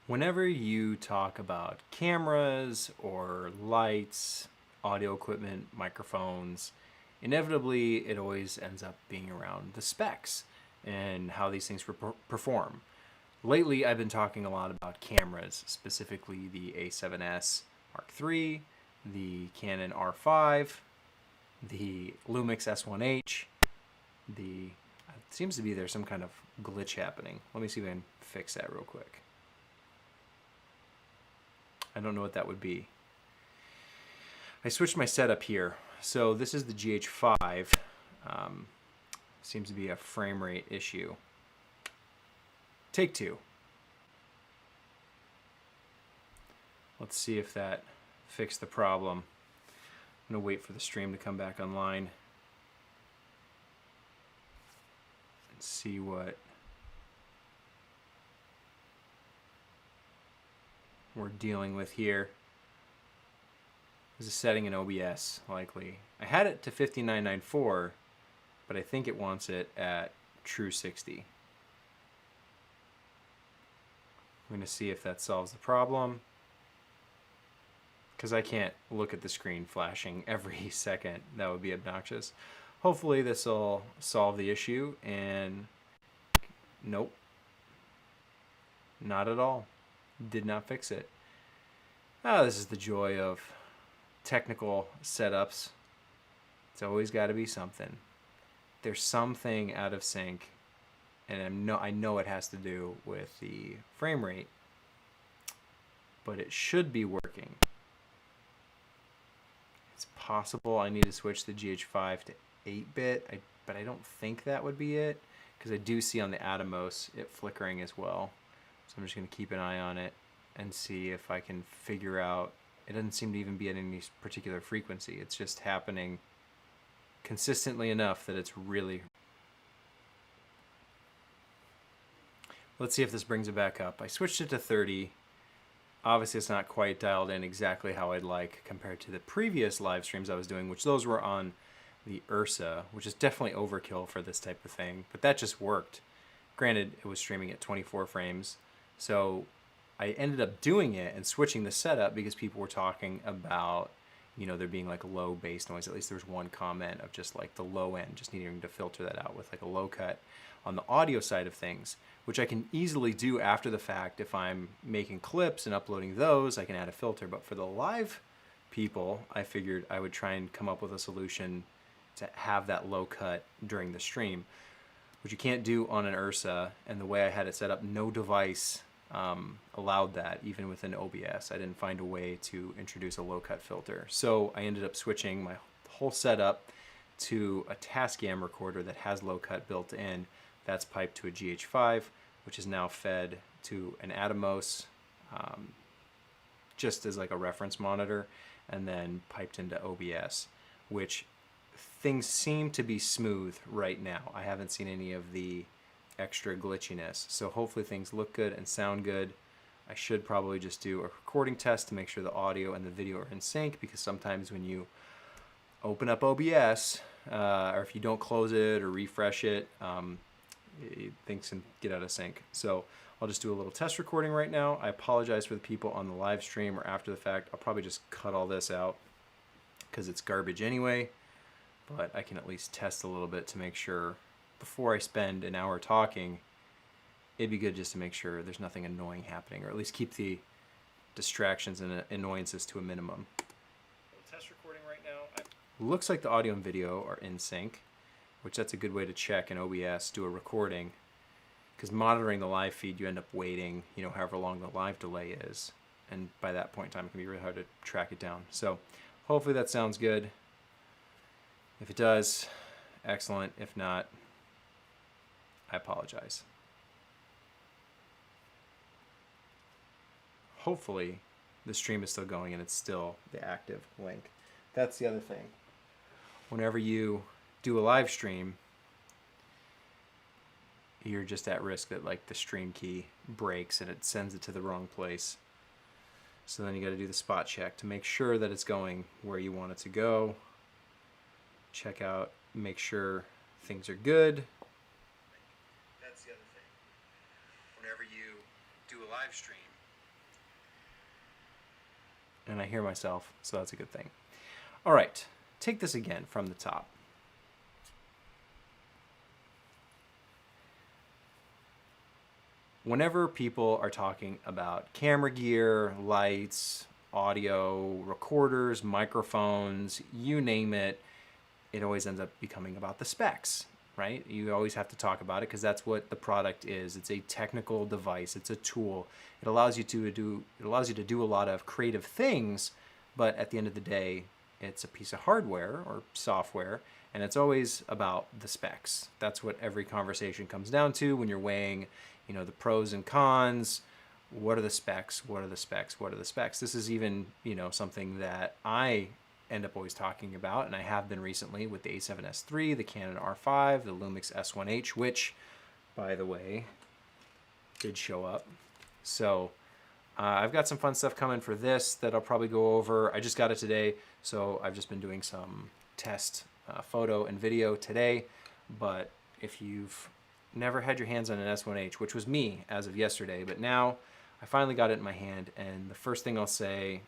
Whenever you talk about cameras or lights, audio equipment, microphones, inevitably it always ends up being around the specs and how these things perform. Lately, I've been talking a lot about cameras, specifically the A7S Mark III, the Canon R5, the Lumix S1H, the it seems to be there's some kind of glitch happening. Let me see if I can fix that real quick. I don't know what that would be. I switched my setup here. So this is the GH5. Seems to be a frame rate issue. Take two. Let's see if that fixed the problem. I'm going to wait for the stream to come back online and see what we're dealing with here. There's a setting in OBS, likely. I had it to 5994, but I think it wants it at true 60. I'm going to see if that solves the problem, because I can't look at the screen flashing every second. That would be obnoxious. Hopefully this will solve the issue, and nope, not at all. Did not fix it. This is the joy of technical setups. It's always got to be something. There's something out of sync, and I know it has to do with the frame rate, but it should be working. It's possible I need to switch the GH5 to 8-bit, but I don't think that would be it, because I do see on the Atomos it flickering as well. So I'm just going to keep an eye on it and see if I can figure out. It doesn't seem to even be at any particular frequency. It's just happening consistently enough that it's really... Let's see if this brings it back up. I switched it to 30. Obviously it's not quite dialed in exactly how I'd like compared to the previous live streams I was doing, which those were on the Ursa, which is definitely overkill for this type of thing, but that just worked. Granted, it was streaming at 24 frames, so I ended up doing it and switching the setup because people were talking about, you know, there being like low bass noise. At least there was one comment of just like the low end, just needing to filter that out with like a low cut on the audio side of things, which I can easily do after the fact. If I'm making clips and uploading those, I can add a filter. But for the live people, I figured I would try and come up with a solution to have that low cut during the stream, which you can't do on an Ursa. And the way I had it set up, no device allowed that, even within OBS. I didn't find a way to introduce a low cut filter. So I ended up switching my whole setup to a Tascam recorder that has low cut built in. That's piped to a GH5, which is now fed to an Atomos, just as like a reference monitor, and then piped into OBS, which things seem to be smooth right now. I haven't seen any of the extra glitchiness, so hopefully things look good and sound good. I should probably just do a recording test to make sure the audio and the video are in sync, because sometimes when you open up OBS, or if you don't close it or refresh it, things can get out of sync. So I'll just do a little test recording right now. I apologize for the people on the live stream or after the fact. I'll probably just cut all this out because it's garbage anyway, but I can at least test a little bit to make sure before I spend an hour talking. It'd be good just to make sure there's nothing annoying happening, or at least keep the distractions and annoyances to a minimum. Test recording right now. Looks like the audio and video are in sync, which that's a good way to check in OBS, do a recording, because monitoring the live feed, you end up waiting, you know, however long the live delay is, and by that point in time it can be really hard to track it down. So hopefully that sounds good. If it does, excellent. If not, I apologize. Hopefully the stream is still going and it's still the active link. That's the other thing. Whenever you do a live stream, you're just at risk that like the stream key breaks and it sends it to the wrong place. So then you got to do the spot check to make sure that it's going where you want it to go. Check out, make sure things are good. That's the other thing. Whenever you do a live stream, and I hear myself, so that's a good thing. All right, take this again from the top. Whenever people are talking about camera gear, lights, audio, recorders, microphones, you name it, it always ends up becoming about the specs, right? You always have to talk about it because that's what the product is. It's a technical device. It's a tool. It allows you to do a lot of creative things, but at the end of the day, it's a piece of hardware or software, and it's always about the specs. That's what every conversation comes down to when you're weighing, the pros and cons. What are the specs? What are the specs? What are the specs? This is even, something that I end up always talking about, and I have been recently with the A7S III, the Canon R5, the Lumix S1H, which, by the way, did show up. So I've got some fun stuff coming for this that I'll probably go over. I just got it today, so I've just been doing some test photo and video today. But if you've never had your hands on an S1H, which was me as of yesterday, but now I finally got it in my hand, and the first thing I'll say,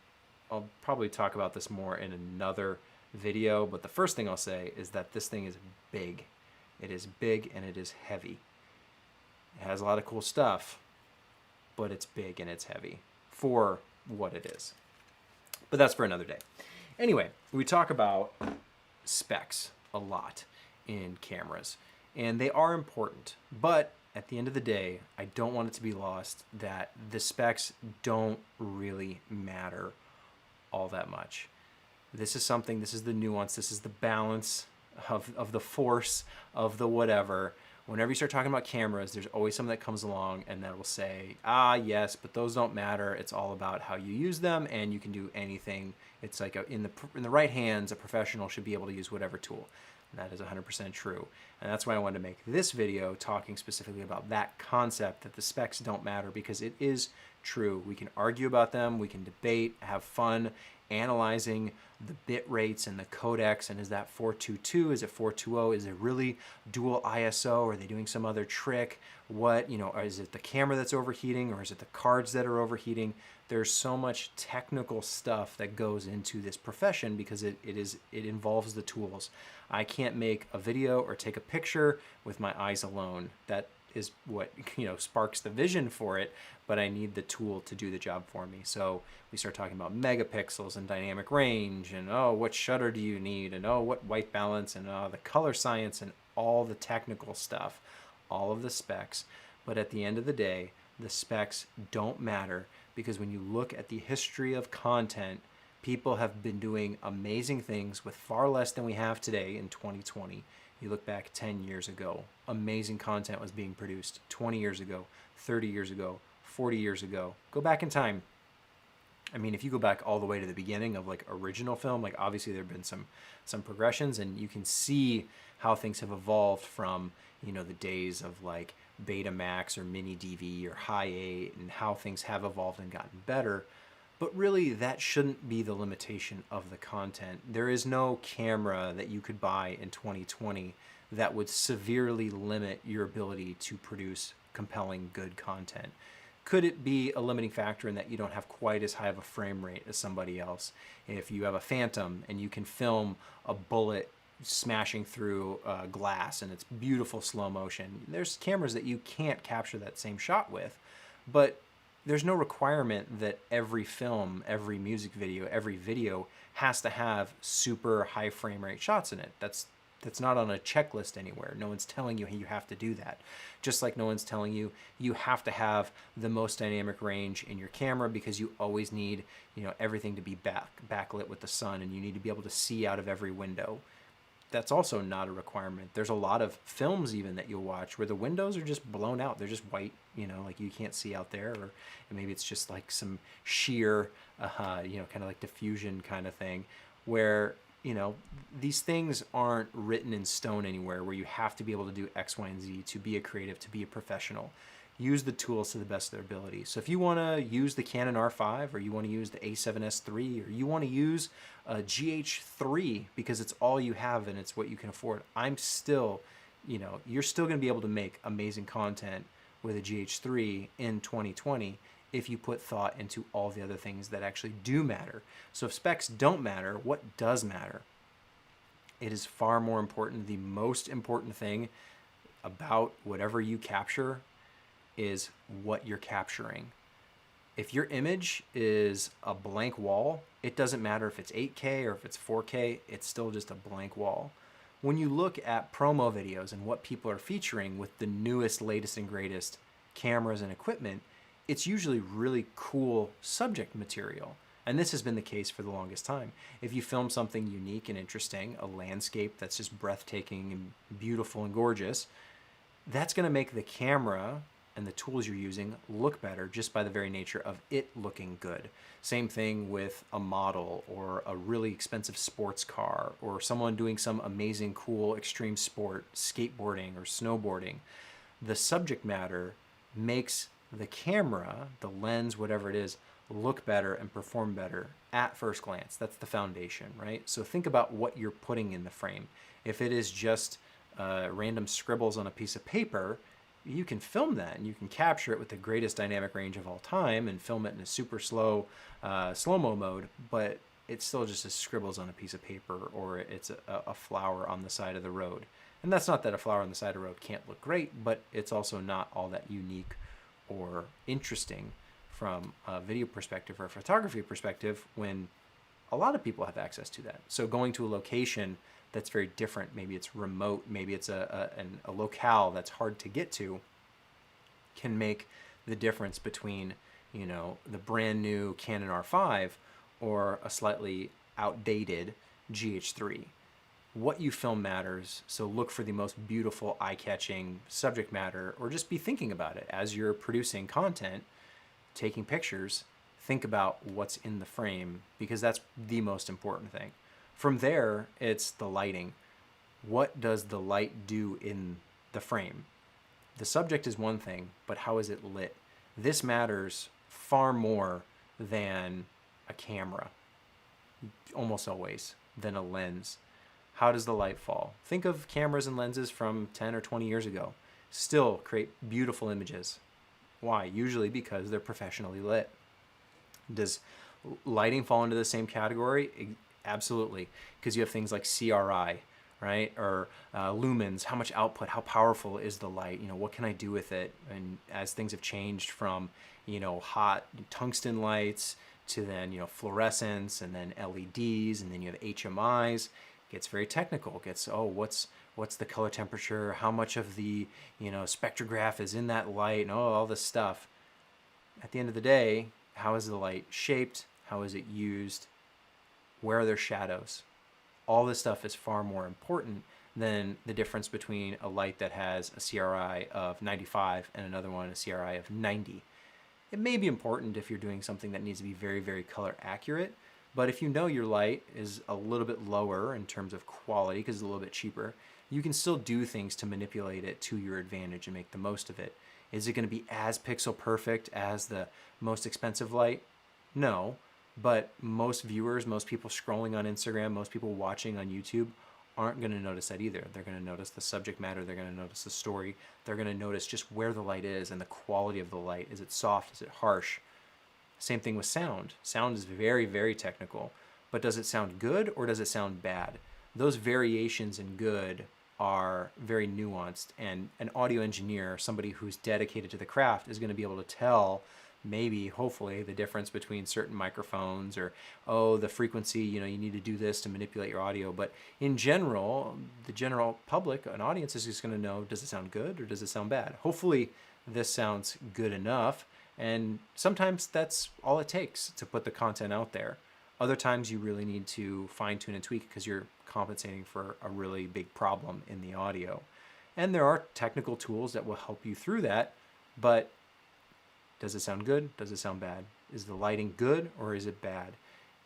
I'll probably talk about this more in another video, but the first thing I'll say is that this thing is big. It is big and it is heavy. It has a lot of cool stuff, but it's big and it's heavy for what it is. But that's for another day. Anyway, we talk about specs a lot in cameras, and they are important, but at the end of the day, I don't want it to be lost that the specs don't really matter all that much. This is the nuance, this is the balance of the force of the whatever. Whenever you start talking about cameras, there's always someone that comes along and that will say, yes, but those don't matter. It's all about how you use them, and you can do anything. It's like in the right hands, a professional should be able to use whatever tool. And that is 100% true. And that's why I wanted to make this video talking specifically about that concept, that the specs don't matter, because it is true. We can argue about them, we can debate, have fun analyzing the bit rates and the codecs, and is that 422, is it 420, is it really dual ISO, or are they doing some other trick? What, or is it the camera that's overheating, or is it the cards that are overheating? There's so much technical stuff that goes into this profession because it involves the tools. I can't make a video or take a picture with my eyes alone. That is what sparks the vision for it, but I need the tool to do the job for me. So we start talking about megapixels and dynamic range, and what shutter do you need, and what white balance, and the color science, and all the technical stuff, all of the specs. But at the end of the day, the specs don't matter, because when you look at the history of content, people have been doing amazing things with far less than we have today in 2020. You look back 10 years ago, amazing content was being produced 20 years ago, 30 years ago, 40 years ago. Go back in time. I mean, if you go back all the way to the beginning of original film, obviously there have been some progressions, and you can see how things have evolved from, the days of Betamax or Mini DV or High 8, and how things have evolved and gotten better. But really, that shouldn't be the limitation of the content. There is no camera that you could buy in 2020 that would severely limit your ability to produce compelling, good content. Could it be a limiting factor in that you don't have quite as high of a frame rate as somebody else? If you have a Phantom and you can film a bullet smashing through glass and it's beautiful slow motion, there's cameras that you can't capture that same shot with, but there's no requirement that every film, every music video, every video has to have super high frame rate shots in it. That's not on a checklist anywhere. No one's telling you you have to do that. Just like no one's telling you you have to have the most dynamic range in your camera, because you always need, everything to be backlit with the sun, and you need to be able to see out of every window. That's also not a requirement. There's a lot of films even that you'll watch where the windows are just blown out. They're just white, you can't see out there, or maybe it's just some sheer, kind of diffusion kind of thing, where, these things aren't written in stone anywhere where you have to be able to do X, Y, and Z to be a creative, to be a professional. Use the tools to the best of their ability. So if you want to use the Canon R5, or you want to use the A7S III, or you want to use a GH3 because it's all you have and it's what you can afford, I'm still, you're still going to be able to make amazing content with a GH3 in 2020 if you put thought into all the other things that actually do matter. So if specs don't matter, what does matter? It is far more important. The most important thing about whatever you capture is what you're capturing. If your image is a blank wall, it doesn't matter if it's 8K or if it's 4K, it's still just a blank wall. When you look at promo videos and what people are featuring with the newest, latest, and greatest cameras and equipment, it's usually really cool subject material. And this has been the case for the longest time. If you film something unique and interesting, a landscape that's just breathtaking and beautiful and gorgeous, that's going to make the camera and the tools you're using look better just by the very nature of it looking good. Same thing with a model or a really expensive sports car or someone doing some amazing, cool, extreme sport, skateboarding or snowboarding. The subject matter makes the camera, the lens, whatever it is, look better and perform better at first glance. That's the foundation, right? So think about what you're putting in the frame. If it is just random scribbles on a piece of paper, you can film that and you can capture it with the greatest dynamic range of all time and film it in a super slow-mo mode, but it's still just a scribbles on a piece of paper, or it's a flower on the side of the road. And that's not that a flower on the side of the road can't look great, but it's also not all that unique or interesting from a video perspective or a photography perspective when a lot of people have access to that. So going to a location that's very different, maybe it's remote, maybe it's a locale that's hard to get to, can make the difference between, you know, the brand new Canon R5 or a slightly outdated GH3. What you film matters, so look for the most beautiful, eye-catching subject matter, or just be thinking about it as you're producing content, taking pictures. Think about what's in the frame, because that's the most important thing. From there, it's the lighting. What does the light do in the frame? The subject is one thing, but how is it lit? This matters far more than a camera, almost always, than a lens. How does the light fall? Think of cameras and lenses from 10 or 20 years ago. Still create beautiful images. Why? Usually because they're professionally lit. Does lighting fall into the same category? Absolutely, because you have things like CRI, right? Or lumens, how much output, how powerful is the light? You know, what can I do with it? And as things have changed from, you know, hot tungsten lights to then, you know, fluorescence and then LEDs, and then you have HMIs, it gets very technical. It gets, oh, what's the color temperature? How much of the, you know, spectrograph is in that light? And all this stuff. At the end of the day, how is the light shaped? How is it used? Where are their shadows? All this stuff is far more important than the difference between a light that has a CRI of 95 and another one, a CRI of 90. It may be important if you're doing something that needs to be very, very color accurate, but if you know your light is a little bit lower in terms of quality because it's a little bit cheaper, you can still do things to manipulate it to your advantage and make the most of it. Is it going to be as pixel perfect as the most expensive light? No. But most viewers, most people scrolling on Instagram, most people watching on YouTube aren't going to notice that either. They're going to notice the subject matter. They're going to notice the story. They're going to notice just where the light is and the quality of the light. Is it soft? Is it harsh? Same thing with sound. Sound is very, very technical. But does it sound good or does it sound bad? Those variations in good are very nuanced. And an audio engineer, somebody who's dedicated to the craft, is going to be able to tell maybe, hopefully, the difference between certain microphones, or, oh, the frequency, you know, you need to do this to manipulate your audio. But in general, the general public, an audience, is just going to know, does it sound good or does it sound bad? Hopefully this sounds good enough. And sometimes that's all it takes to put the content out there. Other times you really need to fine tune and tweak because you're compensating for a really big problem in the audio. And there are technical tools that will help you through that, but does it sound good? Does it sound bad? Is the lighting good or is it bad?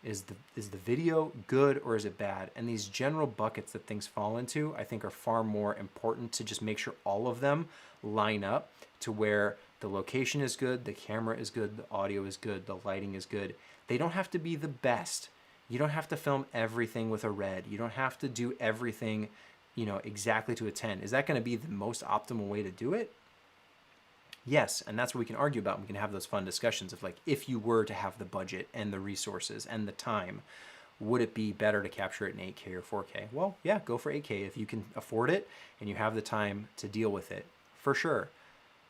Is the video good or is it bad? And these general buckets that things fall into, I think, are far more important to just make sure all of them line up to where the location is good, the camera is good, the audio is good, the lighting is good. They don't have to be the best. You don't have to film everything with a red. You don't have to do everything, you know, exactly to a 10. Is that going to be the most optimal way to do it? Yes, and that's what we can argue about. We can have those fun discussions of like, if you were to have the budget and the resources and the time, would it be better to capture it in 8K or 4K? Well, yeah, go for 8K if you can afford it and you have the time to deal with it, for sure.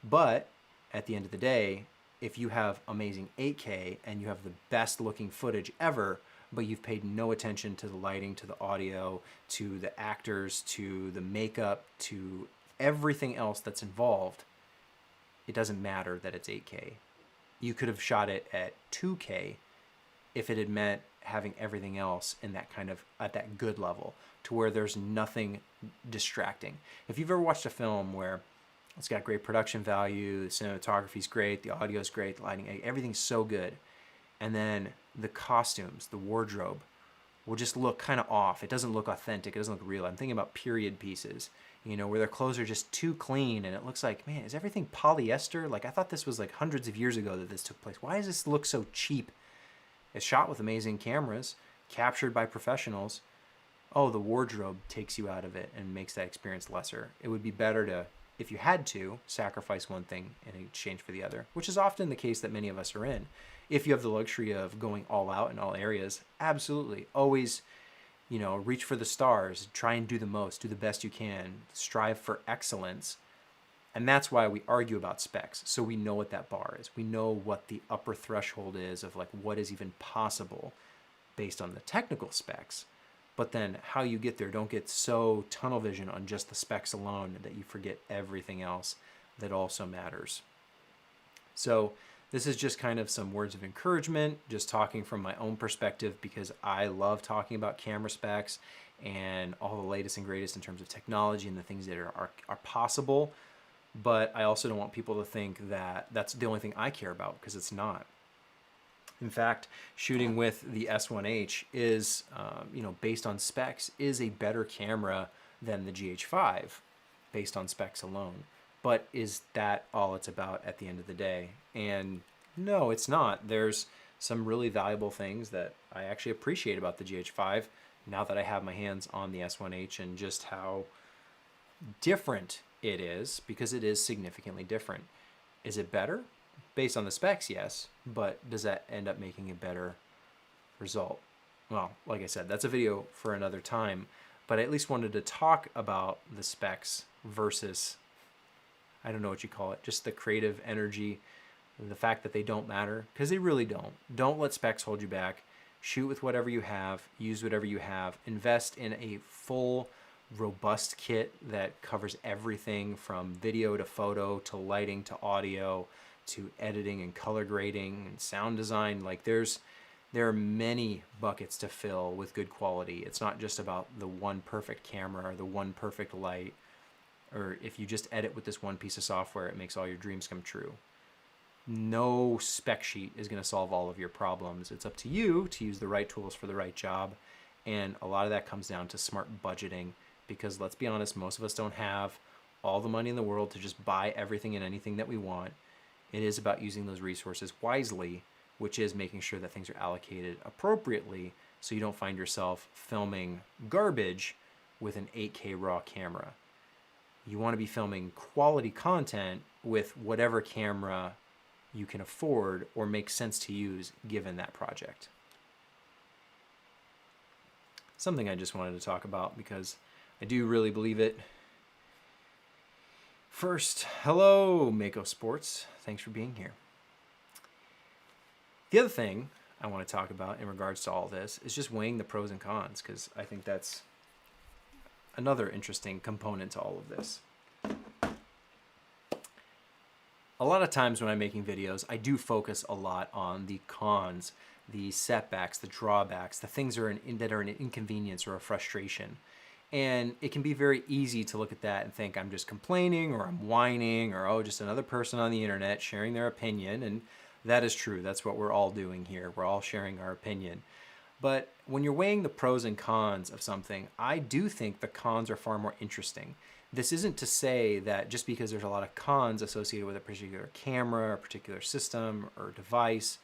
But at the end of the day, if you have amazing 8K and you have the best looking footage ever, but you've paid no attention to the lighting, to the audio, to the actors, to the makeup, to everything else that's involved, it doesn't matter that it's 8K. You could have shot it at 2K if it had meant having everything else in that kind of, at that good level, to where there's nothing distracting. If you've ever watched a film where it's got great production value, the cinematography's great, the audio's great, the lighting, everything's so good, and then the costumes, the wardrobe will just look kind of off. It doesn't look authentic. It doesn't look real. I'm thinking about period pieces, you know, where their clothes are just too clean and it looks like, man, is everything polyester? Like, I thought this was like hundreds of years ago that this took place. Why does this look so cheap? It's shot with amazing cameras, captured by professionals. Oh, the wardrobe takes you out of it and makes that experience lesser. It would be better to, if you had to, sacrifice one thing in exchange for the other, which is often the case that many of us are in. If you have the luxury of going all out in all areas, absolutely. Always, you know, reach for the stars, try and do the most, do the best you can, strive for excellence. And that's why we argue about specs. So we know what that bar is. We know what the upper threshold is of like what is even possible based on the technical specs. But then how you get there, don't get so tunnel vision on just the specs alone that you forget everything else that also matters. So this is just kind of some words of encouragement, just talking from my own perspective, because I love talking about camera specs and all the latest and greatest in terms of technology and the things that are possible. But I also don't want people to think that that's the only thing I care about, because it's not. In fact, shooting with the S1H is, based on specs, is a better camera than the GH5 based on specs alone. But is that all it's about at the end of the day? And no, it's not. There's some really valuable things that I actually appreciate about the GH5 now that I have my hands on the S1H, and just how different it is, because it is significantly different. Is it better? Based on the specs, yes, but does that end up making a better result? Well, like I said, that's a video for another time, but I at least wanted to talk about the specs versus, I don't know what you call it, just the creative energy, the fact that they don't matter, because they really don't. Don't let specs hold you back. Shoot with whatever you have, use whatever you have, invest in a full, robust kit that covers everything from video to photo to lighting to audio to editing and color grading and sound design. Like there are many buckets to fill with good quality. It's not just about the one perfect camera or the one perfect light, or if you just edit with this one piece of software, it makes all your dreams come true. No spec sheet is going to solve all of your problems. It's up to you to use the right tools for the right job. And a lot of that comes down to smart budgeting, because let's be honest, most of us don't have all the money in the world to just buy everything and anything that we want. It is about using those resources wisely, which is making sure that things are allocated appropriately so you don't find yourself filming garbage with an 8K raw camera. You want to be filming quality content with whatever camera you can afford or makes sense to use given that project. Something I just wanted to talk about because I do really believe it. First, hello, Mako Sports. Thanks for being here. The other thing I want to talk about in regards to all this is just weighing the pros and cons, because I think that's another interesting component to all of this. A lot of times when I'm making videos, I do focus a lot on the cons, the setbacks, the drawbacks, the things that are an inconvenience or a frustration. And it can be very easy to look at that and think I'm just complaining, or I'm whining, or oh, just another person on the internet sharing their opinion. And that is true. That's what we're all doing here. We're all sharing our opinion. But when you're weighing the pros and cons of something, I do think the cons are far more interesting. This isn't to say that just because there's a lot of cons associated with a particular camera, or particular system or device,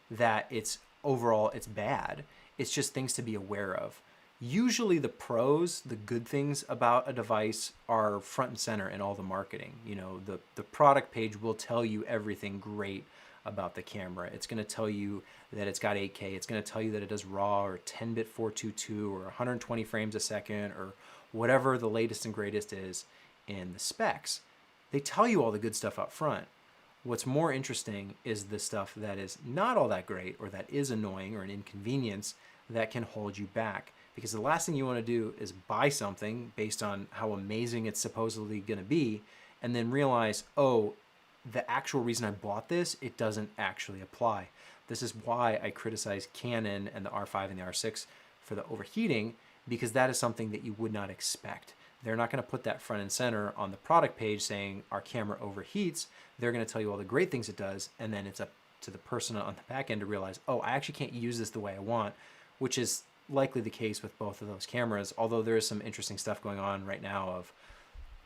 that it's overall it's bad. It's just things to be aware of. Usually the pros, the good things about a device are front and center in all the marketing. The product page will tell you everything great about the camera. It's going to tell you that it's got 8K. It's going to tell you that it does RAW or 10-bit 422 or 120 frames a second or whatever the latest and greatest is in the specs. They tell you all the good stuff up front. What's more interesting is the stuff that is not all that great or that is annoying or an inconvenience that can hold you back. Because the last thing you want to do is buy something based on how amazing it's supposedly going to be and then realize, oh, the actual reason I bought this, it doesn't actually apply. This is why I criticize Canon and the R5 and the R6 for the overheating, because that is something that you would not expect. They're not going to put that front and center on the product page saying our camera overheats. They're going to tell you all the great things it does, and then it's up to the person on the back end to realize, oh, I actually can't use this the way I want, which is likely the case with both of those cameras, although there is some interesting stuff going on right now of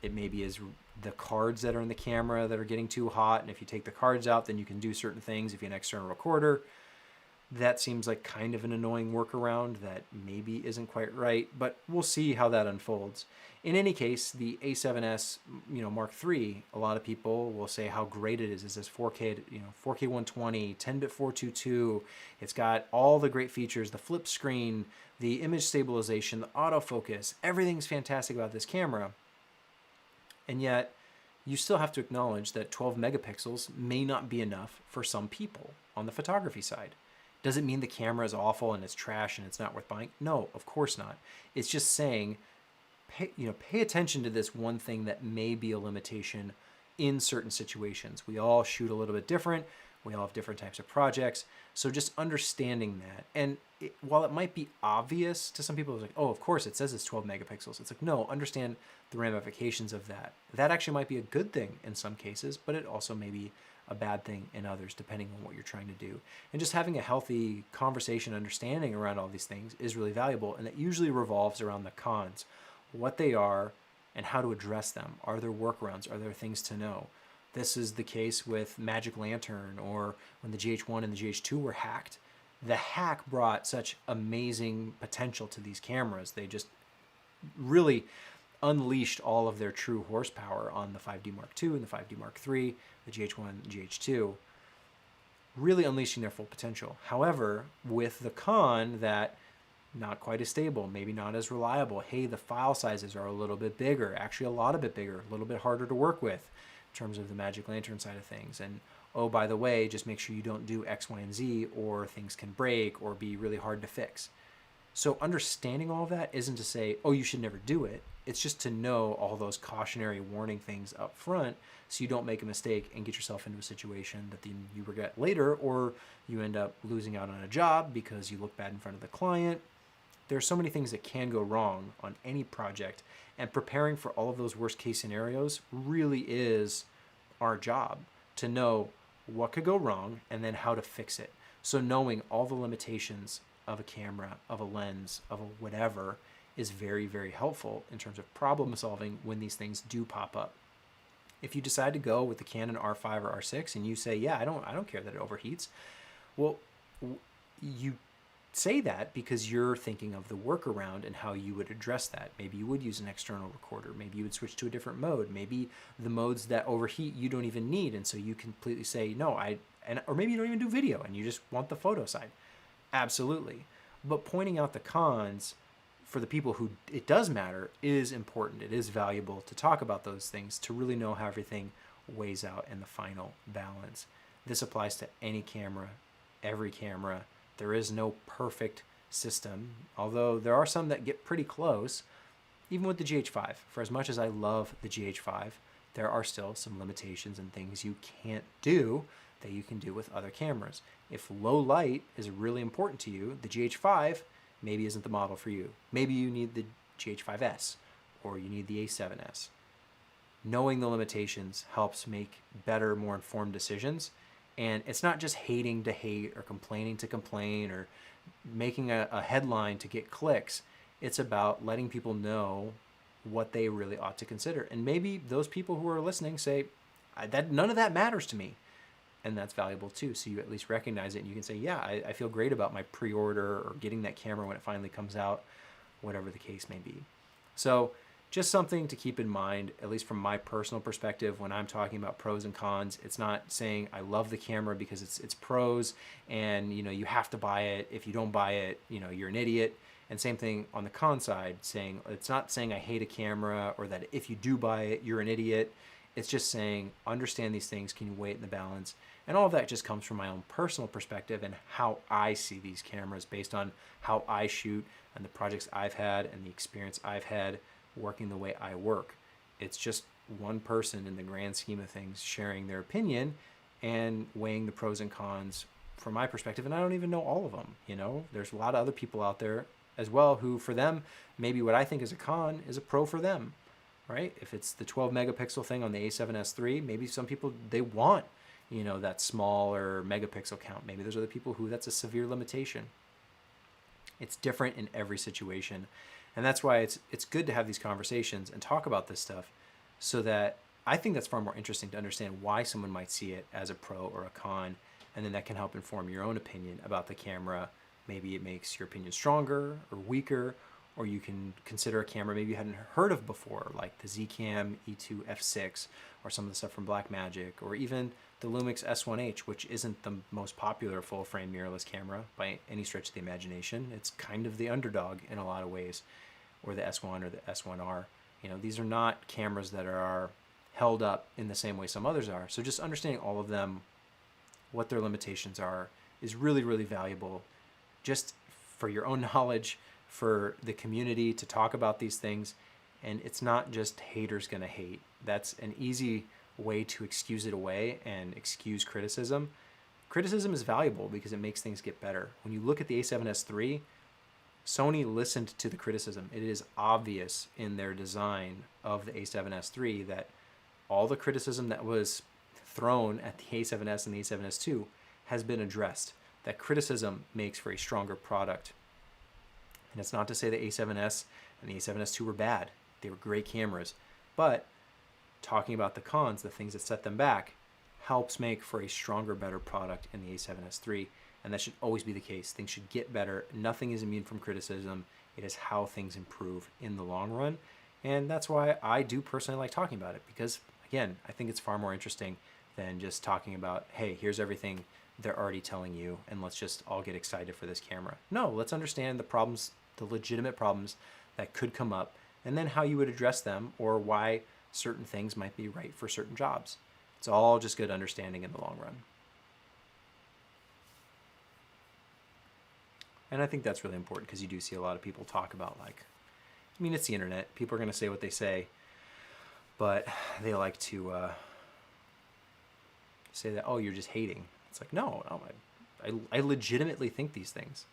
it maybe is the cards that are in the camera that are getting too hot, and if you take the cards out, then you can do certain things if you have an external recorder. That seems like kind of an annoying workaround that maybe isn't quite right, but we'll see how that unfolds. In any case, the A7S, Mark III, a lot of people will say how great it is. It's this 4K, 4K 120, 10-bit 422. It's got all the great features, the flip screen, the image stabilization, the autofocus. Everything's fantastic about this camera. And yet, you still have to acknowledge that 12 megapixels may not be enough for some people on the photography side. Does it mean the camera is awful and it's trash and it's not worth buying? No, of course not. It's just saying, pay attention to this one thing that may be a limitation in certain situations. We all shoot a little bit different. We all have different types of projects. So just understanding that. And while it might be obvious to some people, it's like, oh, of course, it says it's 12 megapixels. It's like, no, understand the ramifications of that. That actually might be a good thing in some cases, but it also may be a bad thing in others, depending on what you're trying to do. And just having a healthy conversation, understanding around all these things is really valuable. And that usually revolves around the cons, what they are and how to address them. Are there workarounds? Are there things to know? This is the case with Magic Lantern, or when the GH1 and the GH2 were hacked. The hack brought such amazing potential to these cameras. They just really unleashed all of their true horsepower on the 5D Mark II and the 5D Mark III, the GH1 and GH2, really unleashing their full potential. However, with the con that not quite as stable, maybe not as reliable. Hey, the file sizes are a little bit bigger, actually a lot bit bigger, a little bit harder to work with in terms of the Magic Lantern side of things. And oh, by the way, just make sure you don't do X, Y, and Z, or things can break or be really hard to fix. So understanding all that isn't to say, oh, you should never do it. It's just to know all those cautionary warning things up front so you don't make a mistake and get yourself into a situation that then you regret later, or you end up losing out on a job because you look bad in front of the client. There are so many things that can go wrong on any project, and preparing for all of those worst case scenarios really is our job, to know what could go wrong and then how to fix it. So knowing all the limitations of a camera, of a lens, of a whatever is very, very helpful in terms of problem solving when these things do pop up. If you decide to go with the Canon R5 or R6 and you say, yeah, I don't care that it overheats, well, you say that because you're thinking of the workaround and how you would address that. Maybe you would use an external recorder. Maybe you would switch to a different mode. Maybe the modes that overheat you don't even need, and so you completely say, no, or maybe you don't even do video and you just want the photo side. Absolutely. But pointing out the cons for the people who it does matter is important. It is valuable to talk about those things, to really know how everything weighs out in the final balance. This applies to any camera, every camera. There is no perfect system, although there are some that get pretty close. Even with the GH5, for as much as I love the GH5, there are still some limitations and things you can't do that you can do with other cameras. If low light is really important to you, the GH5 maybe isn't the model for you. Maybe you need the GH5S or you need the A7S. Knowing the limitations helps make better, more informed decisions. And it's not just hating to hate or complaining to complain or making a headline to get clicks. It's about letting people know what they really ought to consider. And maybe those people who are listening say, that none of that matters to me. And that's valuable too. So you at least recognize it and you can say, yeah, I feel great about my pre-order or getting that camera when it finally comes out. whatever the case may be. So just something to keep in mind, at least from my personal perspective, when I'm talking about pros and cons. It's not saying I love the camera because it's pros and you have to buy it. If you don't buy it, you're an idiot. And same thing on the con side, saying it's not saying I hate a camera or that if you do buy it, you're an idiot. It's just saying understand these things, can you weigh it in the balance? And all of that just comes from my own personal perspective and how I see these cameras based on how I shoot and the projects I've had and the experience I've had working the way I work. It's just one person in the grand scheme of things sharing their opinion and weighing the pros and cons from my perspective. And I don't even know all of them. There's a lot of other people out there as well who, for them, maybe what I think is a con is a pro for them, right? If it's the 12 megapixel thing on the A7S III, maybe some people, they want that smaller megapixel count. Maybe there's other people who that's a severe limitation. It's different in every situation. And that's why it's good to have these conversations and talk about this stuff, so that I think that's far more interesting to understand why someone might see it as a pro or a con. And then that can help inform your own opinion about the camera. Maybe it makes your opinion stronger or weaker, or you can consider a camera maybe you hadn't heard of before, like the Zcam E2 F6 or some of the stuff from Blackmagic, or even the Lumix S1H, which isn't the most popular full-frame mirrorless camera by any stretch of the imagination. It's kind of the underdog in a lot of ways, or the S1 or the S1R. These are not cameras that are held up in the same way some others are. So just understanding all of them, what their limitations are, is really, really valuable, just for your own knowledge, for the community to talk about these things. And it's not just haters gonna hate. That's an easy way to excuse it away and excuse criticism. Criticism is valuable because it makes things get better. When you look at the A7S III, Sony listened to the criticism. It is obvious in their design of the A7S III that all the criticism that was thrown at the A7S and the A7S II has been addressed. That criticism makes for a stronger product. And it's not to say the A7S and the A7S II were bad. They were great cameras. But talking about the cons, the things that set them back, helps make for a stronger, better product in the A7S III. And that should always be the case. Things should get better. Nothing is immune from criticism. It is how things improve in the long run. And that's why I do personally like talking about it, because, again, I think it's far more interesting than just talking about, hey, here's everything they're already telling you, and let's just all get excited for this camera. No, let's understand the problems, the legitimate problems that could come up, and then how you would address them, or why certain things might be right for certain jobs. It's all just good understanding in the long run. And I think that's really important, because you do see a lot of people talk about, it's the internet. People are going to say what they say, but they like to say that, oh, you're just hating. It's like, no, I legitimately think these things.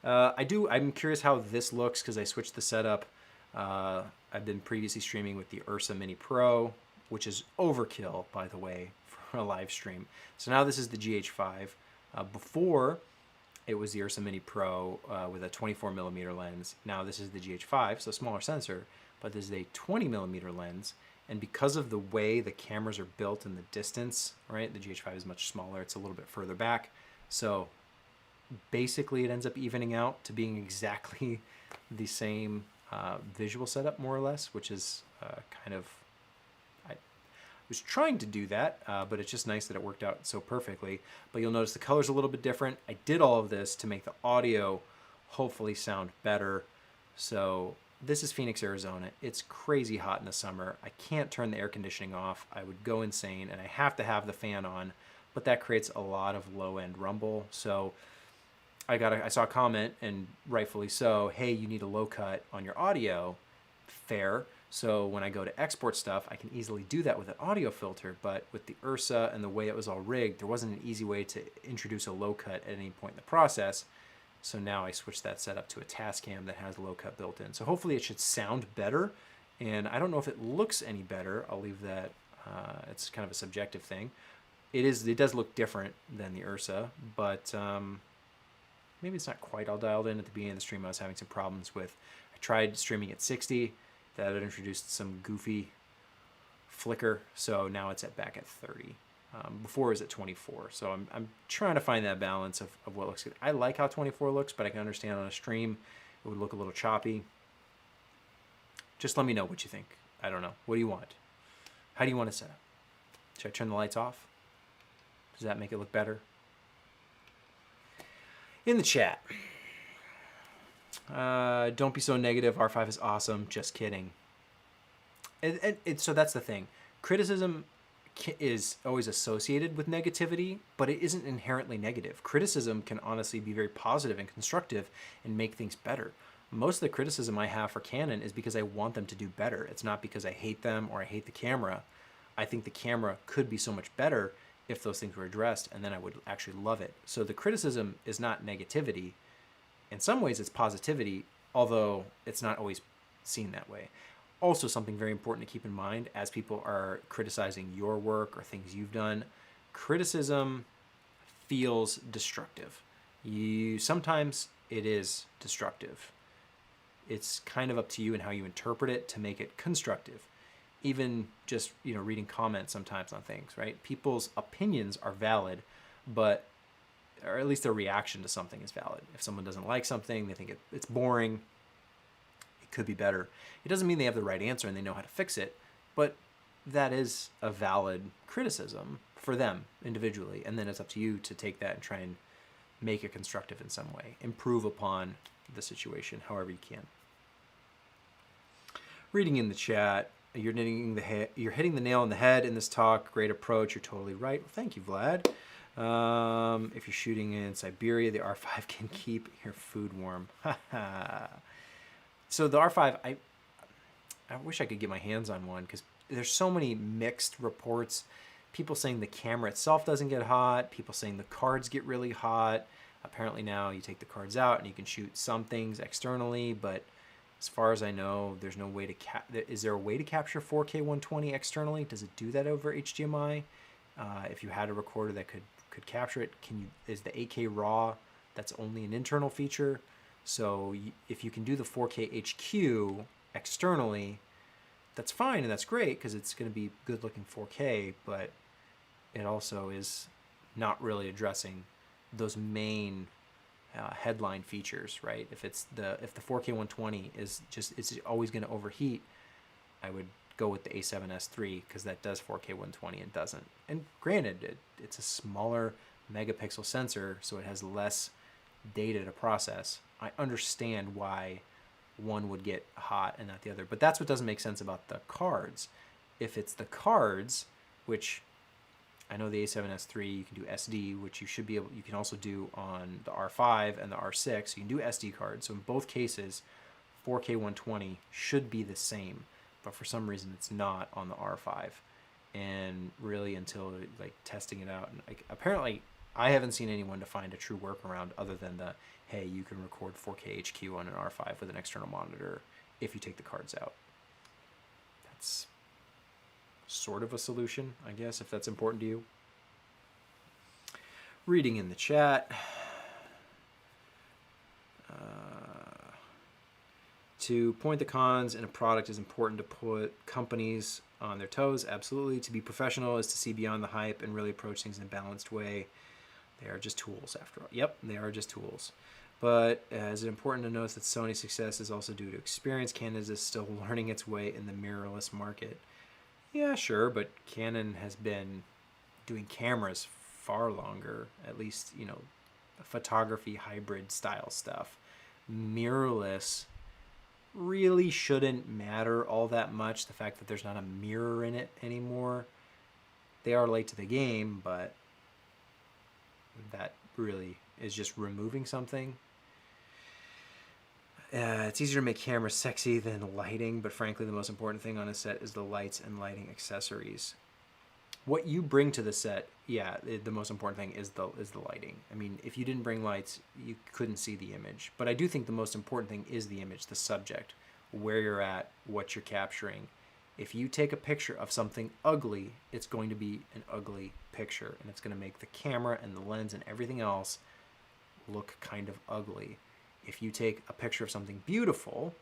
I'm curious how this looks, because I switched the setup. I've been previously streaming with the Ursa Mini Pro, which is overkill, by the way, for a live stream. So now this is the GH5. Before, it was the Ursa Mini Pro with a 24mm lens. Now this is the GH5, so smaller sensor, but this is a 20mm lens. And because of the way the cameras are built and the distance, right, the GH5 is much smaller. It's a little bit further back. So basically it ends up evening out to being exactly the same visual setup, more or less, which is I was trying to do that, but it's just nice that it worked out so perfectly. But you'll notice the color's a little bit different. I did all of this to make the audio hopefully sound better. So this is Phoenix, Arizona. It's crazy hot in the summer. I can't turn the air conditioning off. I would go insane, and I have to have the fan on, but that creates a lot of low-end rumble. So I saw a comment, and rightfully so, hey, you need a low cut on your audio. Fair. So when I go to export stuff, I can easily do that with an audio filter, but with the Ursa and the way it was all rigged, there wasn't an easy way to introduce a low cut at any point in the process. So now I switched that setup to a Tascam that has low cut built in. So hopefully it should sound better. And I don't know if it looks any better. I'll leave that, it's kind of a subjective thing. It does look different than the Ursa, but maybe it's not quite all dialed in. At the beginning of the stream, I was having some problems with, I tried streaming at 60, that had introduced some goofy flicker, so now it's back at 30. Before it was at 24, so I'm trying to find that balance of what looks good. I like how 24 looks, but I can understand on a stream, It would look a little choppy. Just let me know what you think. I don't know. What do you want? How do you want it set up? Should I turn the lights off? Does that make it look better? In the chat. Don't be so negative. R5 is awesome. Just kidding. So that's the thing. Criticism is always associated with negativity, but it isn't inherently negative. Criticism can honestly be very positive and constructive and make things better. Most of the criticism I have for Canon is because I want them to do better. It's not because I hate them or I hate the camera. I think the camera could be so much better if those things were addressed, and then I would actually love it. So the criticism is not negativity. In some ways, it's positivity, although it's not always seen that way. Also, something very important to keep in mind as people are criticizing your work or things you've done, criticism feels destructive. Sometimes it is destructive. It's kind of up to you and how you interpret it to make it constructive. Even just, reading comments sometimes on things, right? People's opinions are valid, but, or at least their reaction to something is valid. If someone doesn't like something, they think it's boring, it could be better. It doesn't mean they have the right answer and they know how to fix it, but that is a valid criticism for them individually. And then it's up to you to take that and try and make it constructive in some way. Improve upon the situation however you can. Reading in the chat, you're hitting the nail on the head in this talk. Great approach. You're totally right. Well, thank you, Vlad. If you're shooting in Siberia, the R5 can keep your food warm. So the R5, I wish I could get my hands on one because there's so many mixed reports. People saying the camera itself doesn't get hot. People saying the cards get really hot. Apparently now you take the cards out and you can shoot some things externally, but as far as I know, there's no way to is there a way to capture 4K 120 externally? Does it do that over HDMI? If you had a recorder that could capture it, is the 8K RAW that's only an internal feature? So if you can do the 4K HQ externally, that's fine and that's great because it's going to be good looking 4K, but it also is not really addressing those main headline features, right? If the 4K 120 is it's always going to overheat, I would go with the A7S III because that does 4K 120 and doesn't. And granted, it's a smaller megapixel sensor, so it has less data to process. I understand why one would get hot and not the other, but that's what doesn't make sense about the cards. If it's the cards, which I know the A7S III, you can do SD, which you should be able. You can also do on the R5 and the R6. You can do SD cards. So in both cases, 4K 120 should be the same, but for some reason it's not on the R5. And really, until like testing it out, and apparently I haven't seen anyone to find a true workaround other than hey, you can record 4K HQ on an R5 with an external monitor if you take the cards out. That's sort of a solution, I guess, if that's important to you. Reading in the chat. To point the cons in a product is important to put companies on their toes. Absolutely. To be professional is to see beyond the hype and really approach things in a balanced way. They are just tools after all. Yep, they are just tools. But is it important to note that Sony's success is also due to experience? Canon is still learning its way in the mirrorless market. Yeah, sure, but Canon has been doing cameras far longer, at least, photography hybrid style stuff. Mirrorless really shouldn't matter all that much, the fact that there's not a mirror in it anymore. They are late to the game, but that really is just removing something. It's easier to make cameras sexy than lighting, but frankly, the most important thing on a set is the lights and lighting accessories. What you bring to the set, the most important thing is the lighting. I mean, if you didn't bring lights, you couldn't see the image. But I do think the most important thing is the image, the subject, where you're at, what you're capturing. If you take a picture of something ugly, it's going to be an ugly picture, and it's going to make the camera and the lens and everything else look kind of ugly. If you take a picture of something beautiful,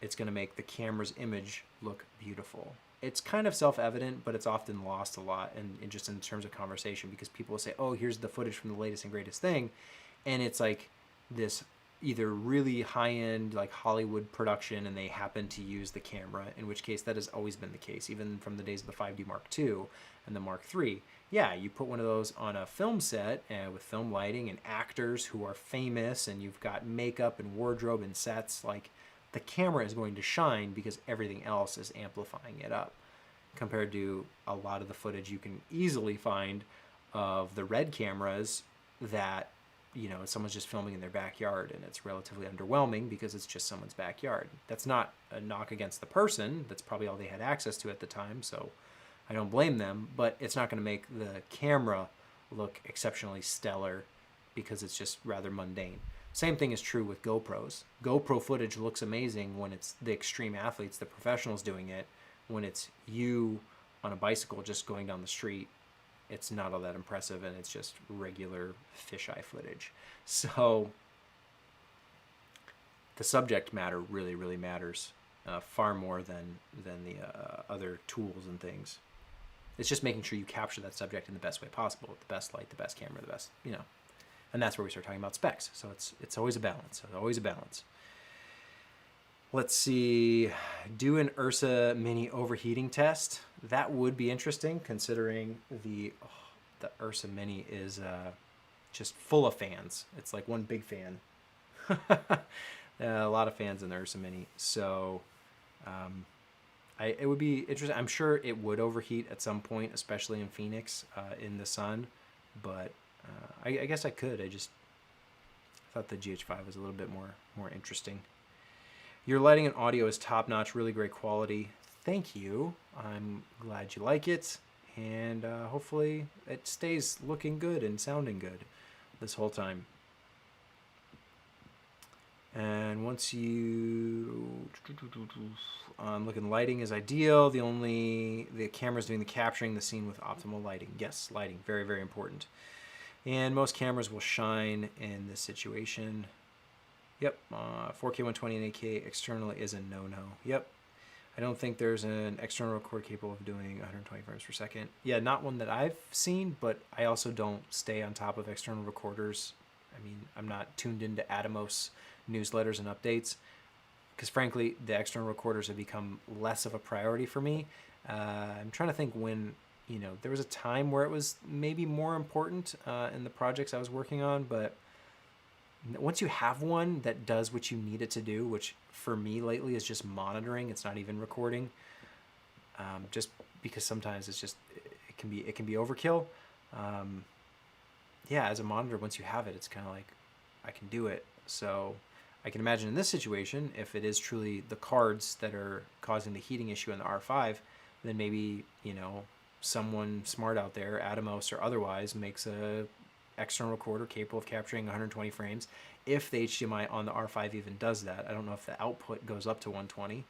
it's going to make the camera's image look beautiful. It's kind of self-evident, but it's often lost a lot in just in terms of conversation, because people will say, oh, here's the footage from the latest and greatest thing, and it's like this either really high-end like Hollywood production and they happen to use the camera, in which case that has always been the case, even from the days of the 5D Mark II and the Mark III. Yeah, you put one of those on a film set with film lighting and actors who are famous, and you've got makeup and wardrobe and sets, like the camera is going to shine because everything else is amplifying it up, compared to a lot of the footage you can easily find of the Red cameras that, you know, someone's just filming in their backyard and it's relatively underwhelming because it's just someone's backyard. That's not a knock against the person. That's probably all they had access to at the time, so I don't blame them, but it's not going to make the camera look exceptionally stellar because it's just rather mundane. Same thing is true with GoPros. GoPro footage looks amazing when it's the extreme athletes, the professionals doing it. When it's you on a bicycle just going down the street, it's not all that impressive, and it's just regular fisheye footage. So the subject matter really, really matters far more than the other tools and things. It's just making sure you capture that subject in the best way possible, with the best light, the best camera, the best, you know. And that's where we start talking about specs. So it's always a balance. It's always a balance. Let's see, do an Ursa Mini overheating test. That would be interesting, considering the Ursa Mini is just full of fans. It's like one big fan. A lot of fans in the Ursa Mini. So it would be interesting. I'm sure it would overheat at some point, especially in Phoenix in the sun. But I guess I could. I thought the GH5 was a little bit more interesting. Your lighting and audio is top-notch, really great quality. Thank you. I'm glad you like it. And hopefully it stays looking good and sounding good this whole time. And once you... looking, lighting is ideal. The camera's doing the capturing the scene with optimal lighting. Yes, lighting, very, very important. And most cameras will shine in this situation. Yep, 4K 120 and 8K externally is a no-no. Yep, I don't think there's an external record capable of doing 120 frames per second. Yeah, not one that I've seen, but I also don't stay on top of external recorders. I mean, I'm not tuned into Atomos newsletters and updates because, frankly, the external recorders have become less of a priority for me. I'm trying to think when, you know, there was a time where it was maybe more important in the projects I was working on, but once you have one that does what you need it to do, which for me lately is just monitoring, it's not even recording, just because sometimes it's just it can be overkill. Yeah, as a monitor, once you have it, it's kind of like I can do it. So I can imagine in this situation, if it is truly the cards that are causing the heating issue in the R5, then maybe, you know, someone smart out there, Atomos or otherwise, makes a external recorder capable of capturing 120 frames. If the HDMI on the R5 even does that, I don't know if the output goes up to 120.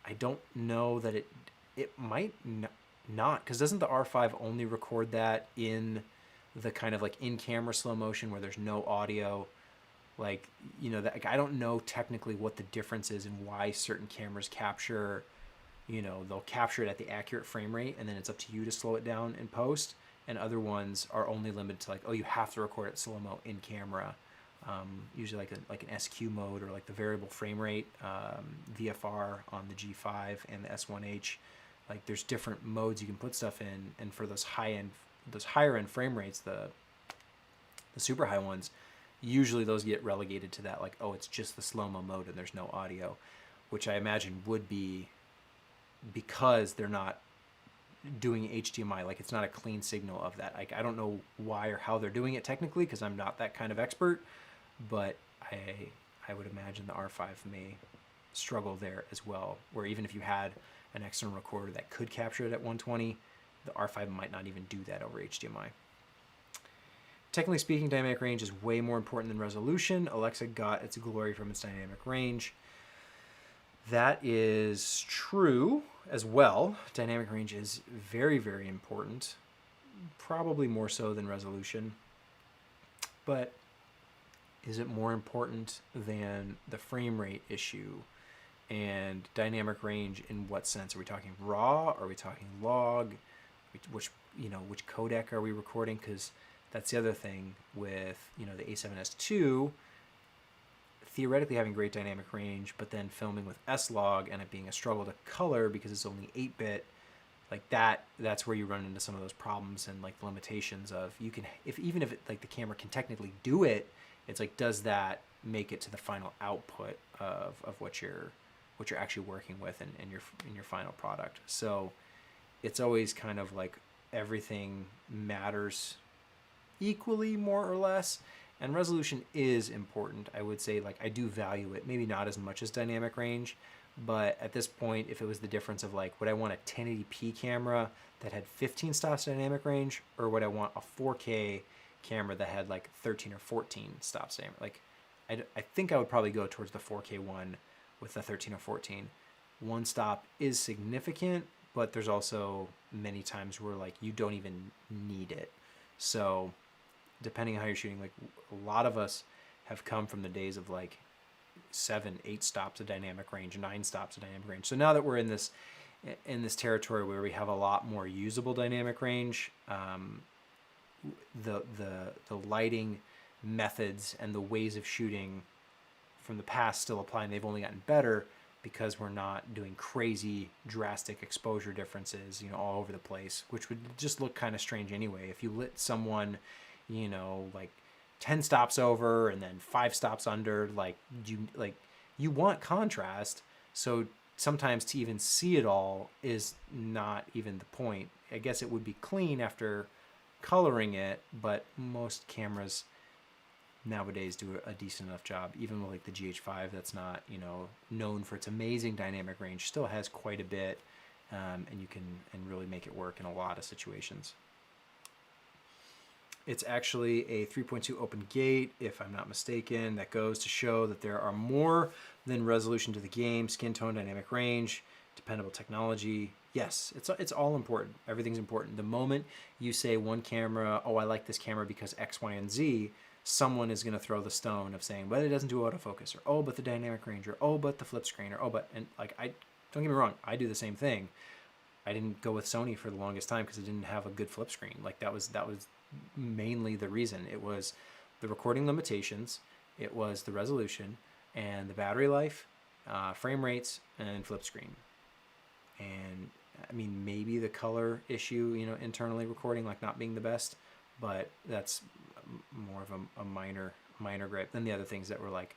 I don't know that it might not, because doesn't the R5 only record that in the kind of like in-camera slow motion where there's no audio? Like, you know, that, like, I don't know technically what the difference is and why certain cameras capture, you know, they'll capture it at the accurate frame rate and then it's up to you to slow it down in post. And other ones are only limited to like, oh, you have to record it slow-mo in camera. Usually like an SQ mode or like the variable frame rate, VFR on the G5 and the S1H. Like there's different modes you can put stuff in, and for those higher end frame rates, the super high ones, usually those get relegated to that, like, oh, it's just the slow-mo mode and there's no audio, which I imagine would be because they're not doing HDMI, like it's not a clean signal of that. Like I don't know why or how they're doing it technically because I'm not that kind of expert, but I would imagine the R5 may struggle there as well, where even if you had an external recorder that could capture it at 120, the R5 might not even do that over HDMI. Technically speaking, dynamic range is way more important than resolution. Alexa got its glory from its dynamic range. That is true as well. Dynamic range is very, very important, probably more so than resolution. But is it more important than the frame rate issue? And dynamic range in what sense? Are we talking raw? Are we talking log? Which codec are we recording? Because that's the other thing with, you know, the A7S II. theoretically having great dynamic range, but then filming with S-Log and it being a struggle to color because it's only 8-bit, like that's where you run into some of those problems and like the limitations of you can, if even if it, like the camera can technically do it, it's like, does that make it to the final output of what you're actually working with in your final product? So it's always kind of like everything matters equally, more or less, and resolution is important. I would say, like, I do value it, maybe not as much as dynamic range, but at this point, if it was the difference of like, would I want a 1080p camera that had 15 stops dynamic range, or would I want a 4K camera that had like 13 or 14 stops dynamic? Like, I think I would probably go towards the 4K one with the 13 or 14. One stop is significant, but there's also many times where like you don't even need it. So depending on how you're shooting, like a lot of us have come from the days of like 7, 8 stops of dynamic range, 9 stops of dynamic range. So now that we're in this territory where we have a lot more usable dynamic range, the lighting methods and the ways of shooting from the past still apply, and they've only gotten better because we're not doing crazy drastic exposure differences, you know, all over the place, which would just look kind of strange anyway. If you lit someone, you know, like 10 stops over and then 5 stops under, like you want contrast. So sometimes to even see it all is not even the point. I guess it would be clean after coloring it, but most cameras nowadays do a decent enough job. Even with like the GH5, that's not, you know, known for its amazing dynamic range, still has quite a bit, and you can really make it work in a lot of situations. It's actually a 3.2 open gate, if I'm not mistaken. That goes to show that there are more than resolution to the game, skin tone, dynamic range, dependable technology. Yes, it's all important. Everything's important. The moment you say one camera, oh, I like this camera because X, Y, and Z, someone is going to throw the stone of saying, but it doesn't do autofocus, or oh, but the dynamic range, or oh, but the flip screen, or oh, but, and like, don't get me wrong, I do the same thing. I didn't go with Sony for the longest time because it didn't have a good flip screen. Like that was mainly the reason. It was the recording limitations, it was the resolution, and the battery life, frame rates, and flip screen. And I mean, maybe the color issue, you know, internally recording, like not being the best, but that's more of a minor gripe than the other things that were like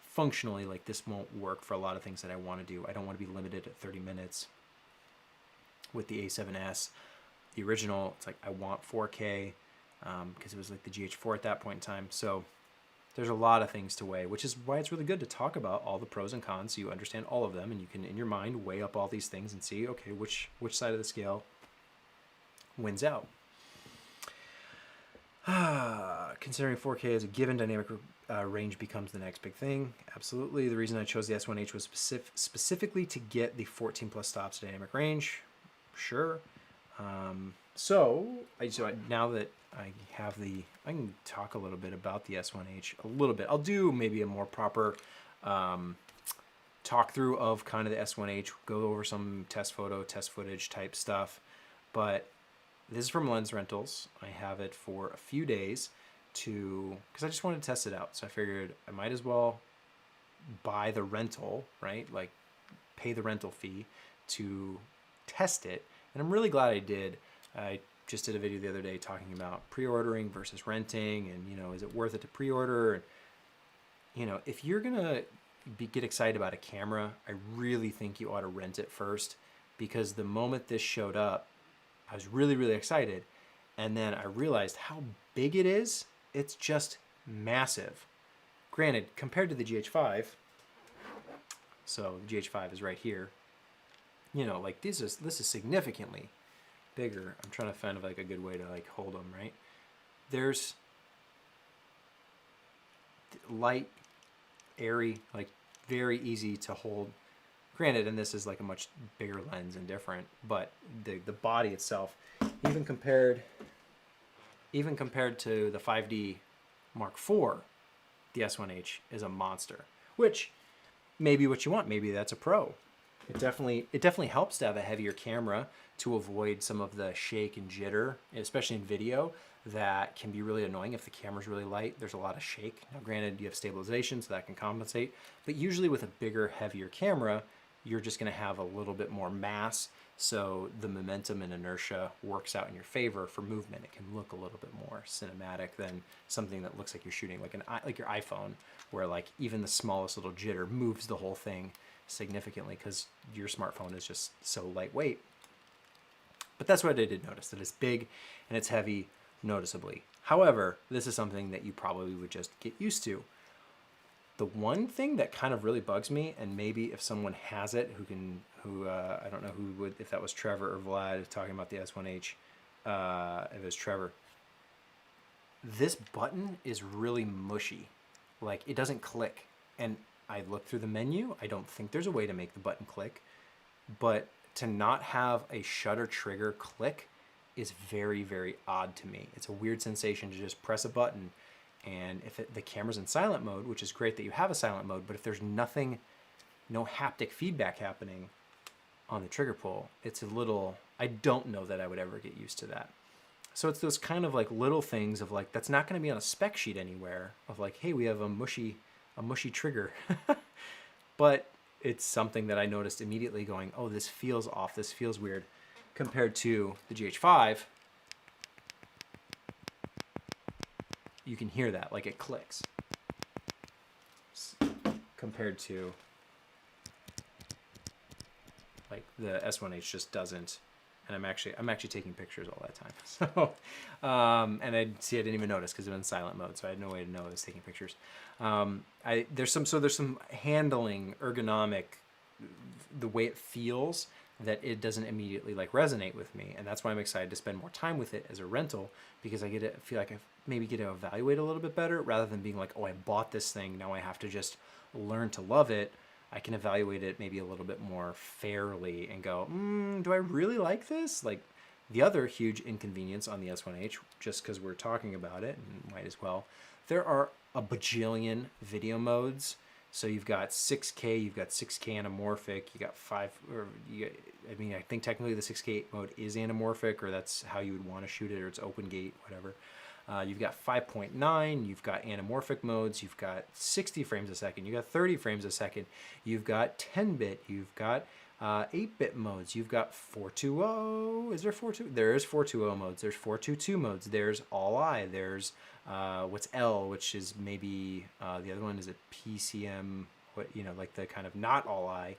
functionally, like this won't work for a lot of things that I want to do. I don't want to be limited at 30 minutes with the A7S. The original, it's like I want 4K because it was like the GH4 at that point in time. So there's a lot of things to weigh, which is why it's really good to talk about all the pros and cons so you understand all of them, and you can in your mind weigh up all these things and see, okay, which side of the scale wins out. Considering 4K as a given, dynamic range becomes the next big thing. Absolutely. The reason I chose the S1H was specifically to get the 14 plus stops dynamic range. Sure. So now that I have I can talk a little bit about the S1H a little bit. I'll do maybe a more proper talk through of kind of the S1H, go over some test footage type stuff, but this is from Lens Rentals. I have it for a few days because I just wanted to test it out. So I figured I might as well buy the rental, right? Like pay the rental fee to test it. And I'm really glad I did. I just did a video the other day talking about pre-ordering versus renting, and, you know, is it worth it to pre-order? And, you know, if you're going to get excited about a camera, I really think you ought to rent it first, because the moment this showed up, I was really, really excited. And then I realized how big it is. It's just massive. Granted, compared to the GH5, so the GH5 is right here, you know, like this is significantly bigger. I'm trying to find like a good way to like hold them, right? There's light, airy, like very easy to hold. Granted, and this is like a much bigger lens and different, but the body itself, even compared to the 5D Mark IV, the S1H is a monster, which may be what you want. Maybe that's a pro. It definitely helps to have a heavier camera to avoid some of the shake and jitter, especially in video. That can be really annoying if the camera's really light. There's a lot of shake. Now, granted, you have stabilization, so that can compensate. But usually with a bigger, heavier camera, you're just going to have a little bit more mass. So the momentum and inertia works out in your favor for movement. It can look a little bit more cinematic than something that looks like you're shooting like your iPhone, where like even the smallest little jitter moves the whole thing significantly because your smartphone is just so lightweight. But that's what I did notice, that it's big and it's heavy noticeably. However, this is something that you probably would just get used to. The one thing that kind of really bugs me, and maybe if someone has it I don't know who would, if that was Trevor or Vlad talking about the S1H, if it was Trevor, this button is really mushy. Like, it doesn't click. And I looked through the menu. I don't think there's a way to make the button click. But to not have a shutter trigger click is very, very odd to me. It's a weird sensation to just press a button, and if the camera's in silent mode, which is great that you have a silent mode, but if there's no haptic feedback happening on the trigger pull, it's a little, I don't know that I would ever get used to that. So it's those kind of like little things of like, that's not going to be on a spec sheet anywhere of like, hey, we have a mushy trigger. But it's something that I noticed immediately going, oh, this feels off, this feels weird, compared to the GH5. You can hear that, like it clicks, compared to like the S1H just doesn't. And I'm actually taking pictures all that time. So, and I didn't even notice because it was in silent mode, so I had no way to know I was taking pictures. There's some handling, ergonomic, the way it feels, that it doesn't immediately like resonate with me, and that's why I'm excited to spend more time with it as a rental, because I feel like I maybe get to evaluate a little bit better rather than being like, oh, I bought this thing, now I have to just learn to love it. I can evaluate it maybe a little bit more fairly and go, do I really like this? Like the other huge inconvenience on the S1H, just because we're talking about it, and might as well, there are a bajillion video modes. So you've got 6K, you've got 6K anamorphic, I think technically the 6K mode is anamorphic, or that's how you would want to shoot it, or it's open gate, whatever. You've got 5.9, you've got anamorphic modes, you've got 60 frames a second, you've got 30 frames a second, you've got 10-bit, you've got 8-bit modes, you've got 420, is there 420? There is 420 modes, there's 422 modes, there's all I, there's what's L, which is maybe, the other one is a PCM, like the kind of not all I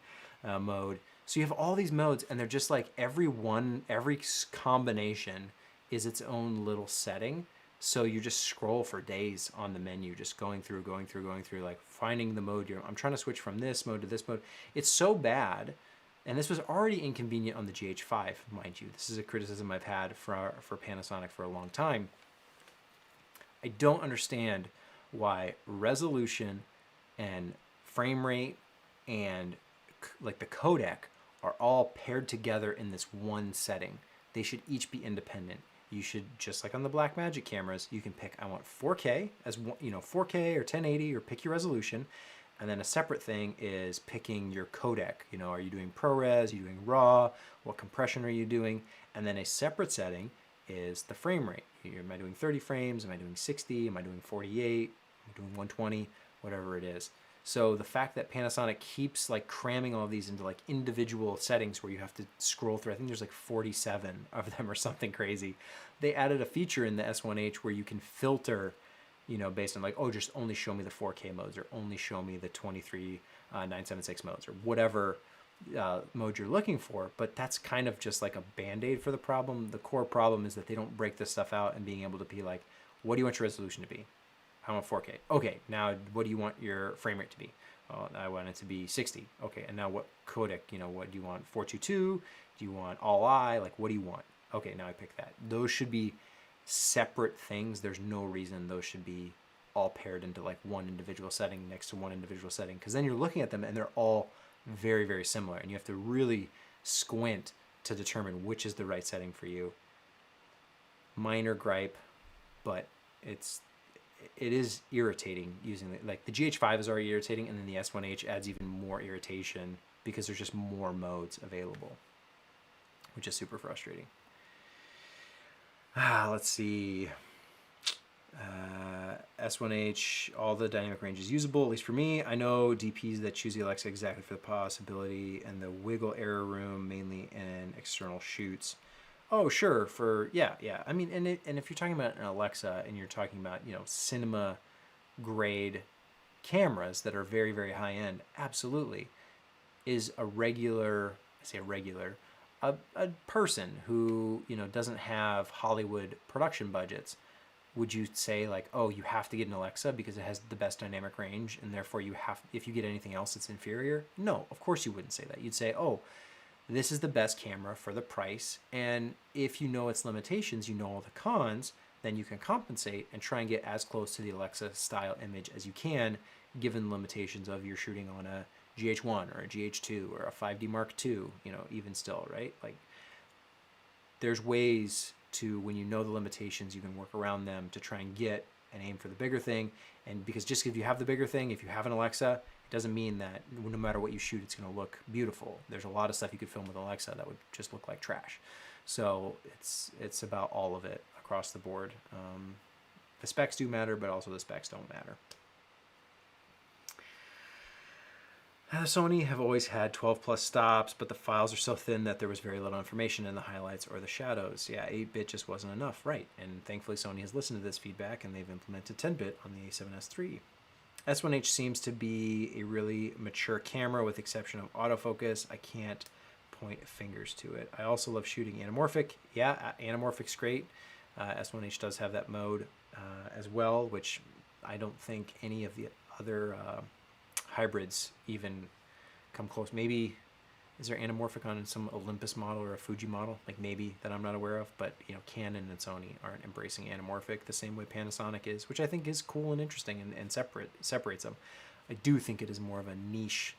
mode. So you have all these modes, and they're just like every combination is its own little setting. So you just scroll for days on the menu, just going through, like finding the mode I'm trying to switch from this mode to this mode. It's so bad. And this was already inconvenient on the GH5, mind you. This is a criticism I've had for Panasonic for a long time. I don't understand why resolution and frame rate and like the codec are all paired together in this one setting. They should each be independent. You should, just like on the Blackmagic cameras, you can pick, I want 4K as 4K or 1080, or pick your resolution. And then a separate thing is picking your codec. Are you doing ProRes? Are you doing RAW? What compression are you doing? And then a separate setting is the frame rate. Am I doing 30 frames? Am I doing 60? Am I doing 48? Am I doing 120? Whatever it is. So the fact that Panasonic keeps like cramming all these into like individual settings where you have to scroll through, I think there's like 47 of them or something crazy. They added a feature in the S1H where you can filter, based on like, oh, just only show me the 4K modes, or only show me the 23.976 modes, or whatever mode you're looking for. But that's kind of just like a band-aid for the problem. The core problem is that they don't break this stuff out and being able to be like, what do you want your resolution to be? I want 4K. Okay, now what do you want your frame rate to be? Well, I want it to be 60. Okay, and now what codec, what do you want? 422? Do you want all I? Like, what do you want? Okay, now I pick that. Those should be separate things. There's no reason those should be all paired into like one individual setting next to one individual setting, because then you're looking at them and they're all very, very similar, and you have to really squint to determine which is the right setting for you. Minor gripe, but it is irritating using like the GH5 is already irritating, and then the S1H adds even more irritation because there's just more modes available, which is super frustrating. Let's see. S1H, all the dynamic range is usable, at least for me. I know DPs that choose the Alexa exactly for the possibility and the wiggle error room, mainly in external shoots. Oh, sure. Yeah. I mean, and if you're talking about an Alexa and you're talking about, cinema grade cameras that are very, very high end, absolutely. Is a regular, I say a regular, a person who, doesn't have Hollywood production budgets, would you say like, oh, you have to get an Alexa because it has the best dynamic range and therefore if you get anything else it's inferior? No, of course you wouldn't say that. You'd say, oh, this is the best camera for the price, and if you know its limitations, you know all the cons, then you can compensate and try and get as close to the Alexa style image as you can, given the limitations of you're shooting on a GH1 or a GH2 or a 5D Mark II, even still, right? Like, there's ways to, when you know the limitations, you can work around them to try and get and aim for the bigger thing. And because just if you have the bigger thing, if you have an Alexa, it doesn't mean that no matter what you shoot, it's going to look beautiful. There's a lot of stuff you could film with Alexa that would just look like trash. So it's about all of it across the board. The specs do matter, but also the specs don't matter. Sony have always had 12 plus stops, but the files are so thin that there was very little information in the highlights or the shadows. Yeah, 8-bit just wasn't enough, right? And thankfully Sony has listened to this feedback and they've implemented 10-bit on the A7S III. S1H seems to be a really mature camera with the exception of autofocus. I can't point fingers to it. I also love shooting anamorphic. Yeah, anamorphic's great. S1H does have that mode as well, which I don't think any of the other hybrids even come close. Maybe, is there anamorphic on some Olympus model or a Fuji model? Like maybe that I'm not aware of, but Canon and Sony aren't embracing anamorphic the same way Panasonic is, which I think is cool and interesting and separates them. I do think it is more of a niche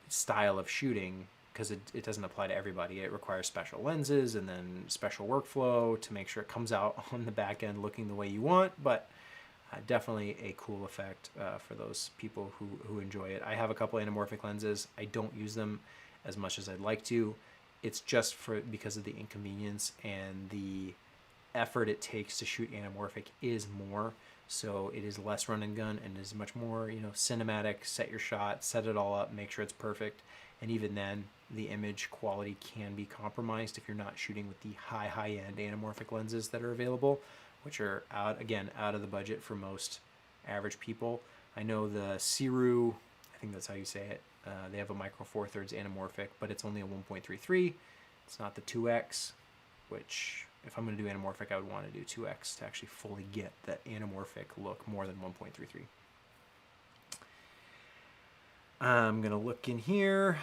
style of shooting because it doesn't apply to everybody. It requires special lenses and then special workflow to make sure it comes out on the back end looking the way you want, but definitely a cool effect for those people who enjoy it. I have a couple anamorphic lenses. I don't use them as much as I'd like to. It's just because of the inconvenience and the effort it takes to shoot anamorphic is more. So it is less run and gun and is much more, cinematic. Set your shot, set it all up, make sure it's perfect. And even then, the image quality can be compromised if you're not shooting with the high-end anamorphic lenses that are available, which are out of the budget for most average people. I know the Siru, I think that's how you say it, they have a micro four thirds anamorphic, but it's only a 1.33. It's not the 2x, which if I'm going to do anamorphic, I would want to do 2x to actually fully get that anamorphic look more than 1.33. I'm going to look in here.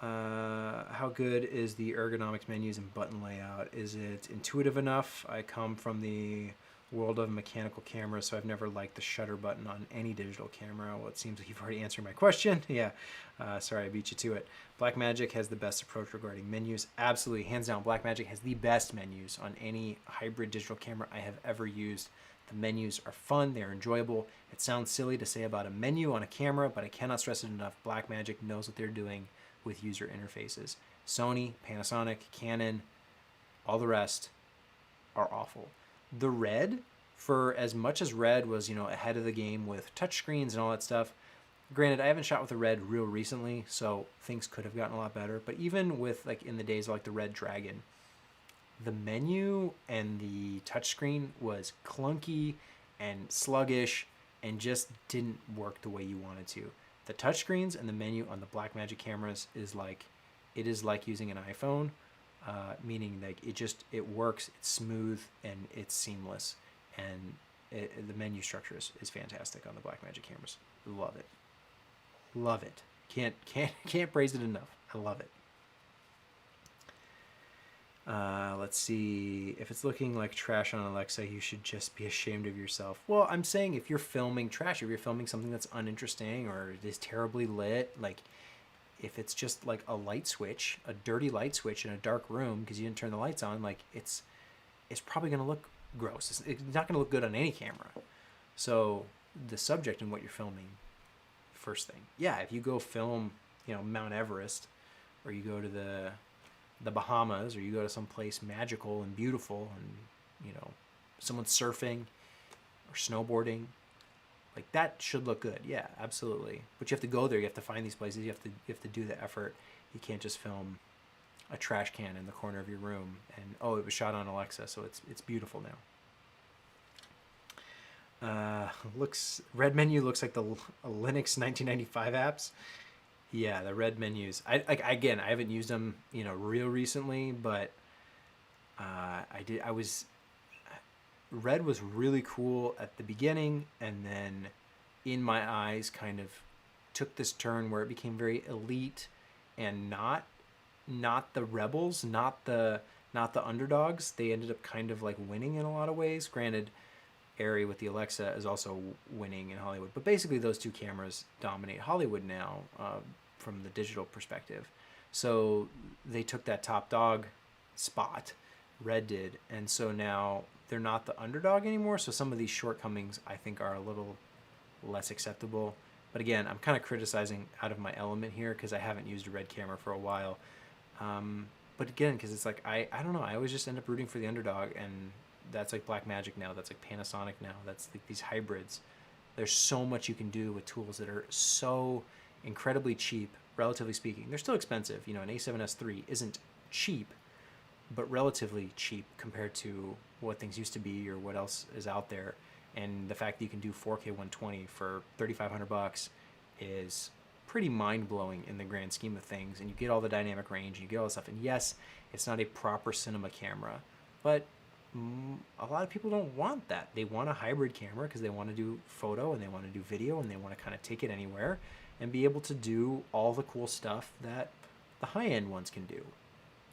How good is the ergonomics menus and button layout? Is it intuitive enough? I come from the world of mechanical cameras, so I've never liked the shutter button on any digital camera. Well, it seems like you've already answered my question. Yeah, sorry I beat you to it. Blackmagic has the best approach regarding menus. Absolutely, hands down, Blackmagic has the best menus on any hybrid digital camera I have ever used. The menus are fun, they're enjoyable. It sounds silly to say about a menu on a camera, but I cannot stress it enough. Blackmagic knows what they're doing with user interfaces. Sony, Panasonic, Canon, all the rest are awful. The Red, for as much as Red was, ahead of the game with touchscreens and all that stuff, granted, I haven't shot with the Red real recently, so things could have gotten a lot better, but even with, in the days of, the Red Dragon, the menu and the touchscreen was clunky and sluggish and just didn't work the way you wanted to. The touchscreens and the menu on the Blackmagic cameras is like using an iPhone, meaning it works, it's smooth, and it's seamless. And the menu structure is fantastic on the Blackmagic cameras. Love it. Love it. Can't praise it enough. I love it. Let's see. If it's looking like trash on Alexa, you should just be ashamed of yourself. Well, I'm saying if you're filming trash, if you're filming something that's uninteresting or it is terribly lit, if it's just like a light switch, a dirty light switch in a dark room because you didn't turn the lights on, it's probably going to look gross. It's not going to look good on any camera. So the subject and what you're filming, first thing. Yeah, if you go film Mount Everest, or you go to the Bahamas, or you go to some place magical and beautiful, and someone's surfing or snowboarding, like that should look good. Yeah, absolutely. But you have to go there. You have to find these places. You have to do the effort. You can't just film a trash can in the corner of your room and it was shot on Alexa, so it's beautiful now. Red menu looks like the Linux 1995 apps. Yeah, the red menus. I haven't used them real recently, but Red was really cool at the beginning, and then in my eyes kind of took this turn where it became very elite and not the rebels, not the underdogs. They ended up kind of like winning in a lot of ways. Granted, Arri with the Alexa is also winning in Hollywood, but basically those two cameras dominate Hollywood now from the digital perspective. So they took that top dog spot, Red did, and so now they're not the underdog anymore. So some of these shortcomings I think are a little less acceptable. But again, I'm kind of criticizing out of my element here because I haven't used a Red camera for a while. But again, because it's like I don't know, I always just end up rooting for the underdog, and that's like Blackmagic now, that's like Panasonic now, that's like these hybrids. There's so much you can do with tools that are so incredibly cheap, relatively speaking. They're still expensive. An A7S III isn't cheap, but relatively cheap compared to what things used to be or what else is out there. And the fact that you can do 4K 120 for $3,500 is pretty mind-blowing in the grand scheme of things. And you get all the dynamic range, and you get all this stuff. And yes, it's not a proper cinema camera, but a lot of people don't want that. They want a hybrid camera because they want to do photo and they want to do video and they want to kind of take it anywhere and be able to do all the cool stuff that the high-end ones can do.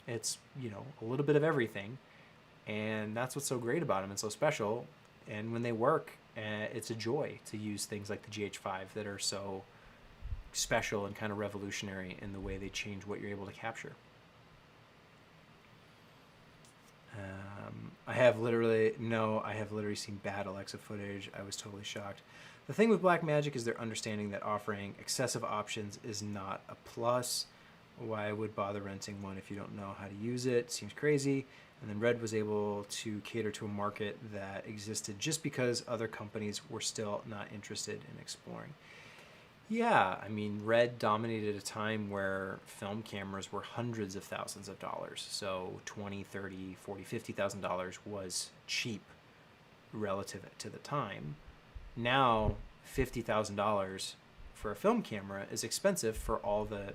It's, a little bit of everything, and that's what's so great about them and so special. And when they work, it's a joy to use things like the GH5 that are so special and kind of revolutionary in the way they change what you're able to capture. I have literally seen bad Alexa footage. I was totally shocked. The thing with Blackmagic is their understanding that offering excessive options is not a plus. Why would bother renting one if you don't know how to use it? Seems crazy. And then Red was able to cater to a market that existed just because other companies were still not interested in exploring. Yeah, I mean, Red dominated a time where film cameras were hundreds of thousands of dollars. So $20, $30, $40, $50,000 was cheap relative to the time. Now, $50,000 for a film camera is expensive for all the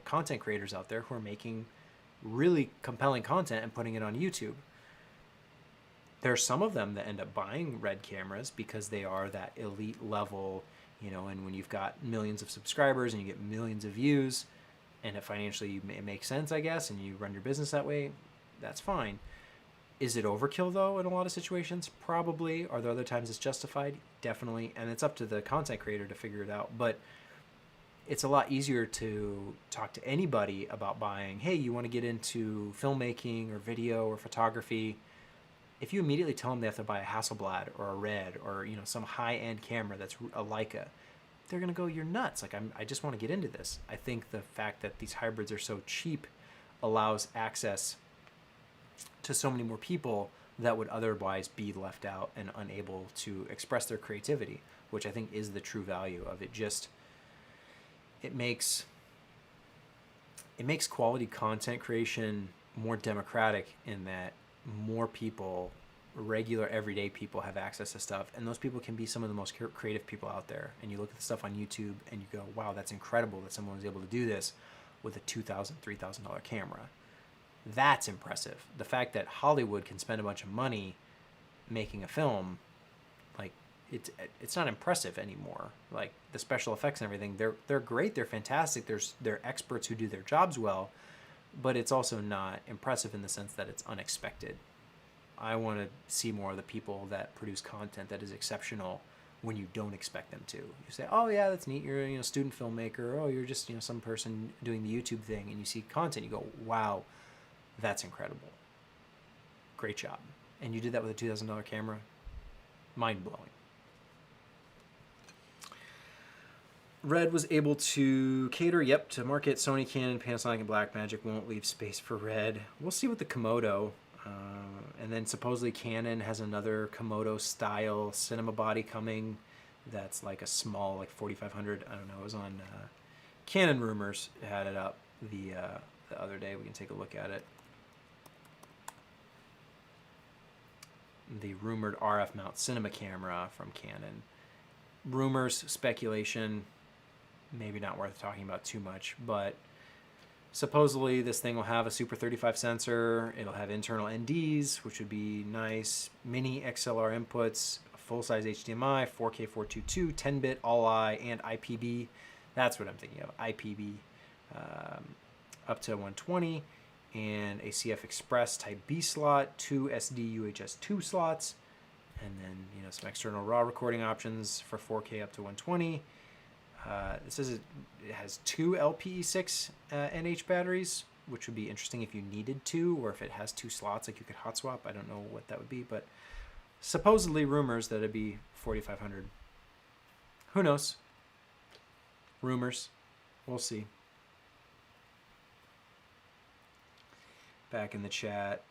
content creators out there who are making really compelling content and putting it on YouTube. There are some of them that end up buying Red cameras because they are that elite level, and when you've got millions of subscribers and you get millions of views and it financially it makes sense, I guess, and you run your business that way, that's fine. Is it overkill though in a lot of situations? Probably. Are there other times it's justified? Definitely. And it's up to the content creator to figure it out. But it's a lot easier to talk to anybody about buying, hey, you want to get into filmmaking or video or photography. If you immediately tell them they have to buy a Hasselblad or a Red or some high-end camera that's a Leica, they're going to go, you're nuts. Like, I just want to get into this. I think the fact that these hybrids are so cheap allows access to so many more people that would otherwise be left out and unable to express their creativity, which I think is the true value of it. It makes quality content creation more democratic in that more people, regular everyday people, have access to stuff, and those people can be some of the most creative people out there. And you look at the stuff on YouTube and you go, wow, that's incredible that someone was able to do this with a $2,000, $3,000 camera. That's impressive. The fact that Hollywood can spend a bunch of money making a film, like, it's not impressive anymore. Like, the special effects and everything, they're great, they're fantastic, they're experts who do their jobs well, but it's also not impressive in the sense that it's unexpected. I want to see more of the people that produce content that is exceptional when you don't expect them to. You say, oh yeah, that's neat, you're a student filmmaker, oh, you're just some person doing the YouTube thing, and you see content, you go, wow, that's incredible. Great job. And you did that with a $2,000 camera? Mind-blowing. Red was able to cater, to market. Sony, Canon, Panasonic, and Blackmagic won't leave space for Red. We'll see with the Komodo. And then supposedly Canon has another Komodo style cinema body coming that's like a small, like 4500. I don't know. It was on Canon Rumors had it up the other day. We can take a look at it. The rumored RF mount cinema camera from Canon. Rumors, speculation, maybe not worth talking about too much, but supposedly this thing will have a Super 35 sensor. It'll have internal NDs, which would be nice. Mini XLR inputs, full-size HDMI, 4K 422, 10-bit all-I, and IPB. That's what I'm thinking of, IPB. Up to 120, and a CF Express Type B slot, 2 SD UHS 2 slots, and then some external RAW recording options for 4K up to 120. This says it has 2 LPE6 NH batteries, which would be interesting if you needed to, or if it has 2 slots, like you could hot swap. I don't know what that would be, but supposedly rumors that it'd be 4,500. Who knows? Rumors. We'll see. Back in the chat.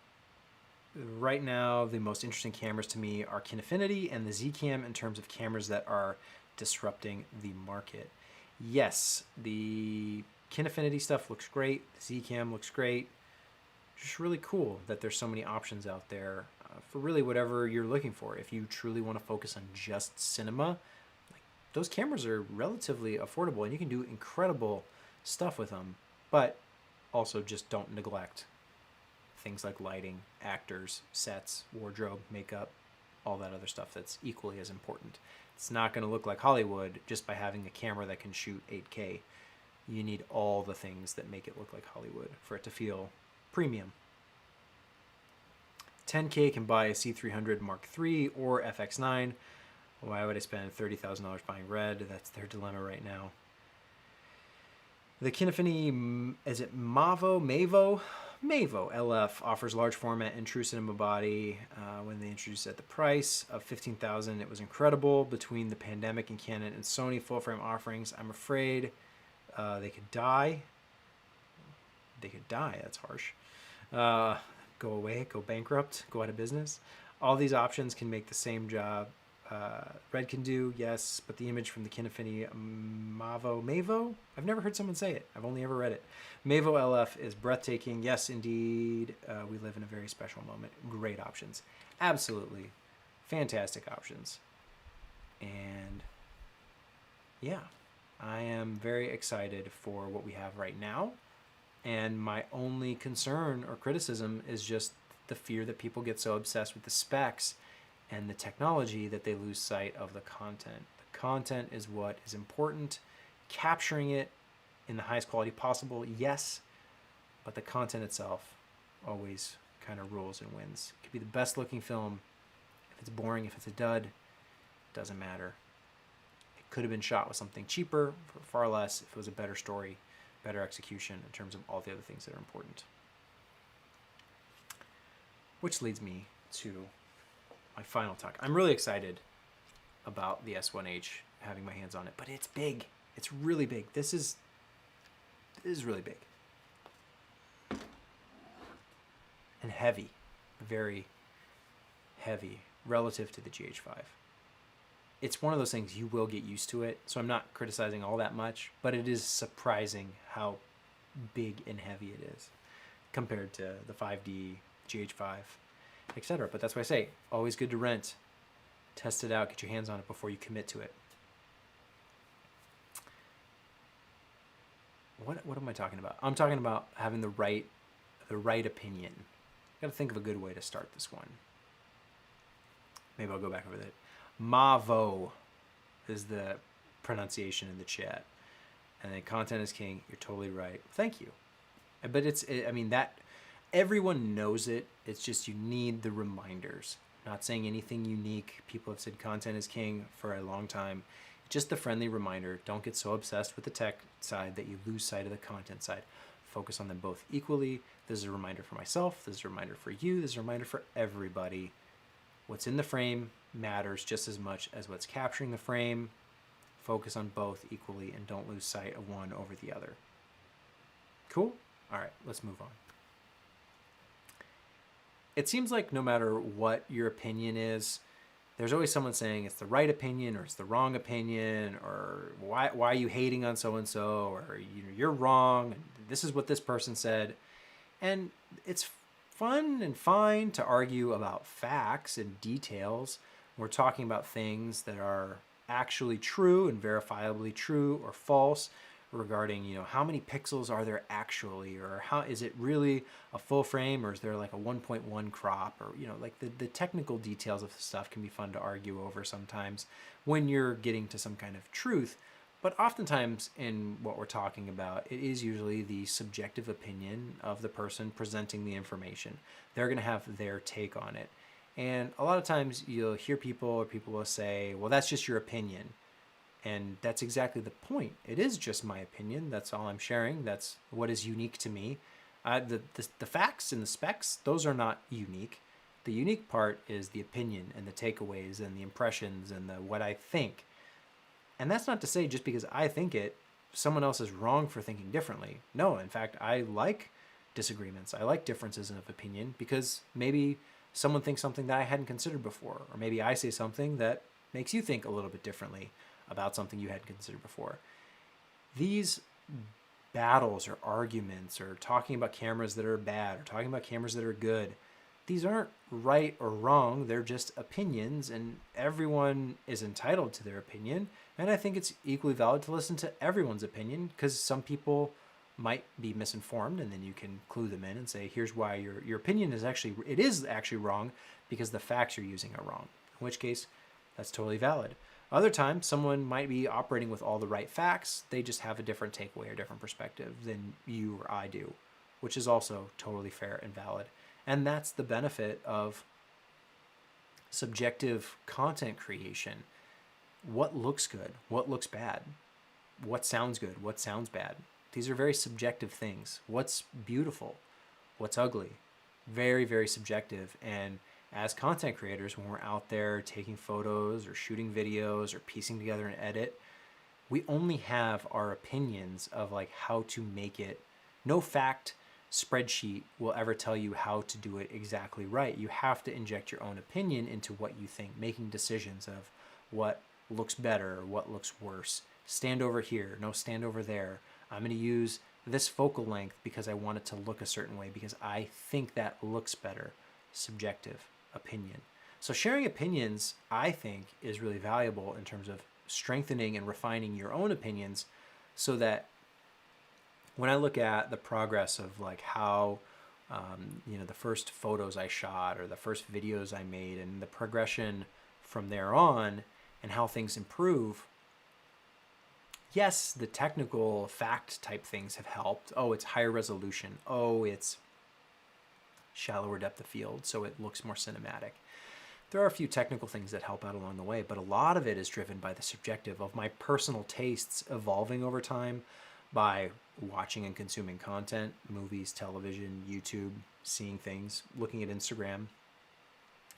Right now, the most interesting cameras to me are Kinefinity and the Z-Cam in terms of cameras that are disrupting the market. Yes, the Kinefinity stuff looks great. The Z-Cam looks great. Just really cool that there's so many options out there for really whatever you're looking for. If you truly want to focus on just cinema, those cameras are relatively affordable and you can do incredible stuff with them, but also just don't neglect things like lighting, actors, sets, wardrobe, makeup, all that other stuff that's equally as important. It's not going to look like Hollywood just by having a camera that can shoot 8K. You need all the things that make it look like Hollywood for it to feel premium. 10K can buy a C300 Mark III or FX9. Why would I spend $30,000 buying Red? That's their dilemma right now. The Kinefinity, is it Mavo LF offers large format and true cinema body. When they introduced it at the price of $15,000, it was incredible. Between the pandemic and Canon and Sony full frame offerings, I'm afraid they could die. They could die. That's harsh. Go away, go bankrupt, go out of business. All these options can make the same job Red can do, yes, but the image from the Kinefinity Mavo? I've never heard someone say it. I've only ever read it. Mavo LF is breathtaking. Yes, indeed. We live in a very special moment. Great options. Absolutely fantastic options. And yeah, I am very excited for what we have right now. And my only concern or criticism is just the fear that people get so obsessed with the specs and the technology that they lose sight of the content. The content is what is important. Capturing it in the highest quality possible, yes, but the content itself always kind of rules and wins. It could be the best looking film. If it's boring, if it's a dud, it doesn't matter. It could have been shot with something cheaper for far less if it was a better story, better execution in terms of all the other things that are important. Which leads me to my final talk. I'm really excited about the S1H, having my hands on it, but it's big. It's really big. This is really big. And heavy, very heavy relative to the GH5. It's one of those things you will get used to it, so I'm not criticizing all that much, but it is surprising how big and heavy it is compared to the 5D, GH5, etc. But that's why I say, always good to rent. Test it out, get your hands on it before you commit to it. What am I talking about? I'm talking about having the right opinion. Got to think of a good way to start this one. Maybe I'll go back over that. Mavo is the pronunciation in the chat. And then content is king. You're totally right. Thank you. But I mean, that everyone knows it. It's just you need the reminders. Not saying anything unique. People have said content is king for a long time. Just the friendly reminder. Don't get so obsessed with the tech side that you lose sight of the content side. Focus on them both equally. This is a reminder for myself. This is a reminder for you. This is a reminder for everybody. What's in the frame matters just as much as what's capturing the frame. Focus on both equally and don't lose sight of one over the other. Cool? All right, let's move on. It seems like no matter what your opinion is, there's always someone saying it's the right opinion or it's the wrong opinion, or why are you hating on so-and-so, or you're wrong, and this is what this person said. And it's fun and fine to argue about facts and details. We're talking about things that are actually true and verifiably true or false regarding, how many pixels are there actually, or how is it really a full frame, or is there like a 1.1 crop, or like the technical details of stuff can be fun to argue over sometimes when you're getting to some kind of truth. But oftentimes in what we're talking about, it is usually the subjective opinion of the person presenting the information. They're going to have their take on it. And a lot of times you'll hear people will say, well, that's just your opinion. And that's exactly the point. It is just my opinion. That's all I'm sharing. That's what is unique to me. The facts and the specs, those are not unique. The unique part is the opinion and the takeaways and the impressions and what I think. And that's not to say just because I think it, someone else is wrong for thinking differently. No, in fact, I like disagreements. I like differences of opinion because maybe someone thinks something that I hadn't considered before, or maybe I say something that makes you think a little bit differently about something you hadn't considered before. These battles or arguments or talking about cameras that are bad or talking about cameras that are good, these aren't right or wrong. They're just opinions, and everyone is entitled to their opinion. And I think it's equally valid to listen to everyone's opinion, because some people might be misinformed, and then you can clue them in and say, here's why your opinion is actually wrong because the facts you're using are wrong. In which case, that's totally valid. Other times, someone might be operating with all the right facts. They just have a different takeaway or different perspective than you or I do, which is also totally fair and valid. And that's the benefit of subjective content creation. What looks good? What looks bad? What sounds good? What sounds bad? These are very subjective things. What's beautiful? What's ugly? Very, very subjective. And as content creators, when we're out there taking photos or shooting videos or piecing together an edit, we only have our opinions of like how to make it. No fact spreadsheet will ever tell you how to do it exactly right. You have to inject your own opinion into what you think, making decisions of what looks better, what looks worse. Stand over here, no, stand over there. I'm going to use this focal length because I want it to look a certain way because I think that looks better. Subjective opinion. So sharing opinions, I think, is really valuable in terms of strengthening and refining your own opinions, so that when I look at the progress of like how, the first photos I shot or the first videos I made and the progression from there on and how things improve, yes, the technical fact type things have helped. Oh, it's higher resolution. Oh, it's shallower depth of field, so it looks more cinematic. There are a few technical things that help out along the way, but a lot of it is driven by the subjective of my personal tastes evolving over time by watching and consuming content, movies, television, YouTube, seeing things, looking at Instagram,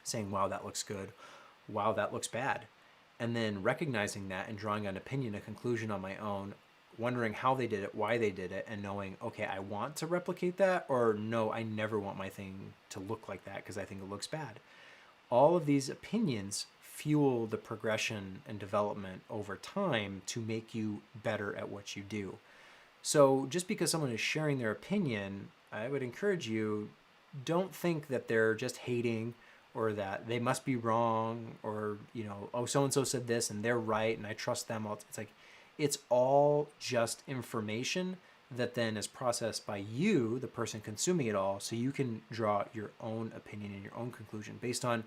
saying, wow, that looks good. Wow, that looks bad. And then recognizing that and drawing an opinion, a conclusion on my own, wondering how they did it, why they did it, and knowing, okay, I want to replicate that, or no, I never want my thing to look like that because I think it looks bad. All of these opinions fuel the progression and development over time to make you better at what you do. So just because someone is sharing their opinion, I would encourage you, don't think that they're just hating or that they must be wrong, or, oh, so-and-so said this and they're right and I trust them. It's like, it's all just information that then is processed by you, the person consuming it all, so you can draw your own opinion and your own conclusion based on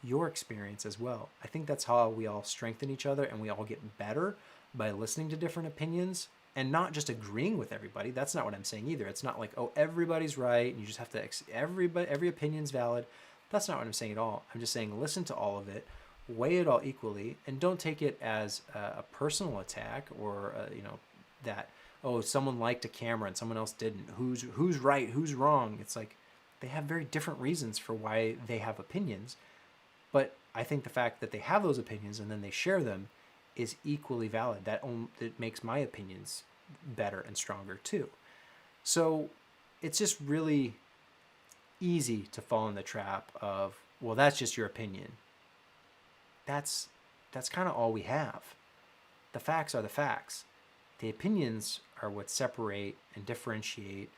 your experience as well. I think that's how we all strengthen each other and we all get better by listening to different opinions and not just agreeing with everybody. That's not what I'm saying either. It's not like, oh, everybody's right and you just have to, every opinion's valid. That's not what I'm saying at all. I'm just saying listen to all of it, weigh it all equally, and don't take it as a personal attack or that, oh, someone liked a camera and someone else didn't. Who's right? Who's wrong? It's like they have very different reasons for why they have opinions. But I think the fact that they have those opinions and then they share them is equally valid. That makes my opinions better and stronger too. So it's just really easy to fall in the trap of, well, that's just your opinion. That's kind of all we have. The facts are the facts. The opinions are what separate and differentiate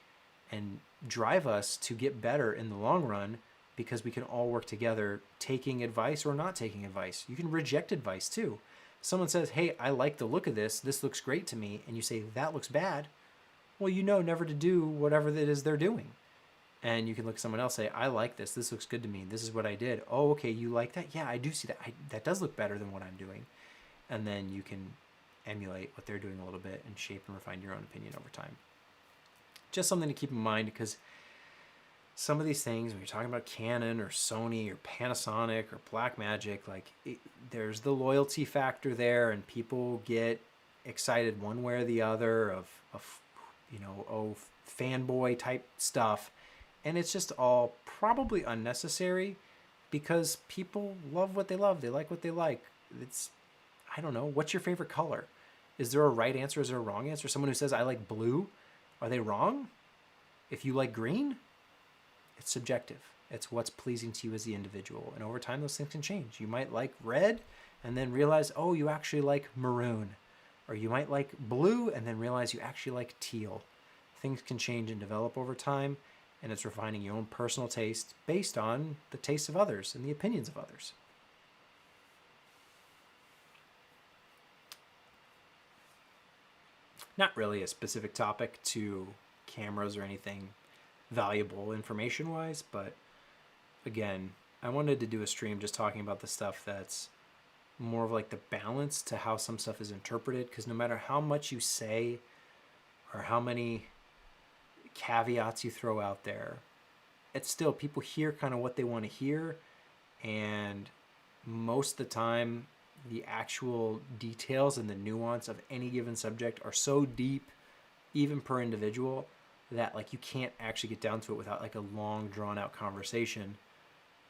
and drive us to get better in the long run, because we can all work together, taking advice or not taking advice. You can reject advice too. Someone says, hey, I like the look of this. This looks great to me. And you say, that looks bad. Well, you know never to do whatever it is they're doing. And you can look at someone else and say, I like this. This looks good to me. This is what I did. Oh, okay, you like that? Yeah, I do see that. That does look better than what I'm doing. And then you can emulate what they're doing a little bit and shape and refine your own opinion over time. Just something to keep in mind, because some of these things, when you're talking about Canon or Sony or Panasonic or Blackmagic, there's the loyalty factor there, and people get excited one way or the other of fanboy type stuff. And it's just all probably unnecessary, because people love what they love. They like what they like. I don't know. What's your favorite color? Is there a right answer? Is there a wrong answer? Someone who says, I like blue, are they wrong? If you like green, it's subjective. It's what's pleasing to you as the individual. And over time, those things can change. You might like red and then realize, oh, you actually like maroon. Or you might like blue and then realize you actually like teal. Things can change and develop over time, and it's refining your own personal taste based on the tastes of others and the opinions of others. Not really a specific topic to cameras or anything valuable information-wise, but again, I wanted to do a stream just talking about the stuff that's more of like the balance to how some stuff is interpreted, because no matter how much you say or how many caveats you throw out there, it's still, people hear kind of what they want to hear, and most of the time the actual details and the nuance of any given subject are so deep, even per individual, that like you can't actually get down to it without like a long drawn out conversation,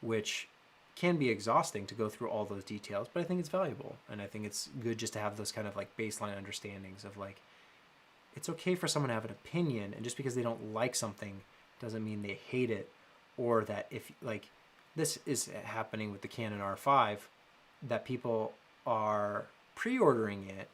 which can be exhausting to go through all those details, but I think it's valuable. And I think it's good just to have those kind of like baseline understandings of like, it's okay for someone to have an opinion, and just because they don't like something doesn't mean they hate it. Or that if like this is happening with the Canon R5, that people are pre-ordering it,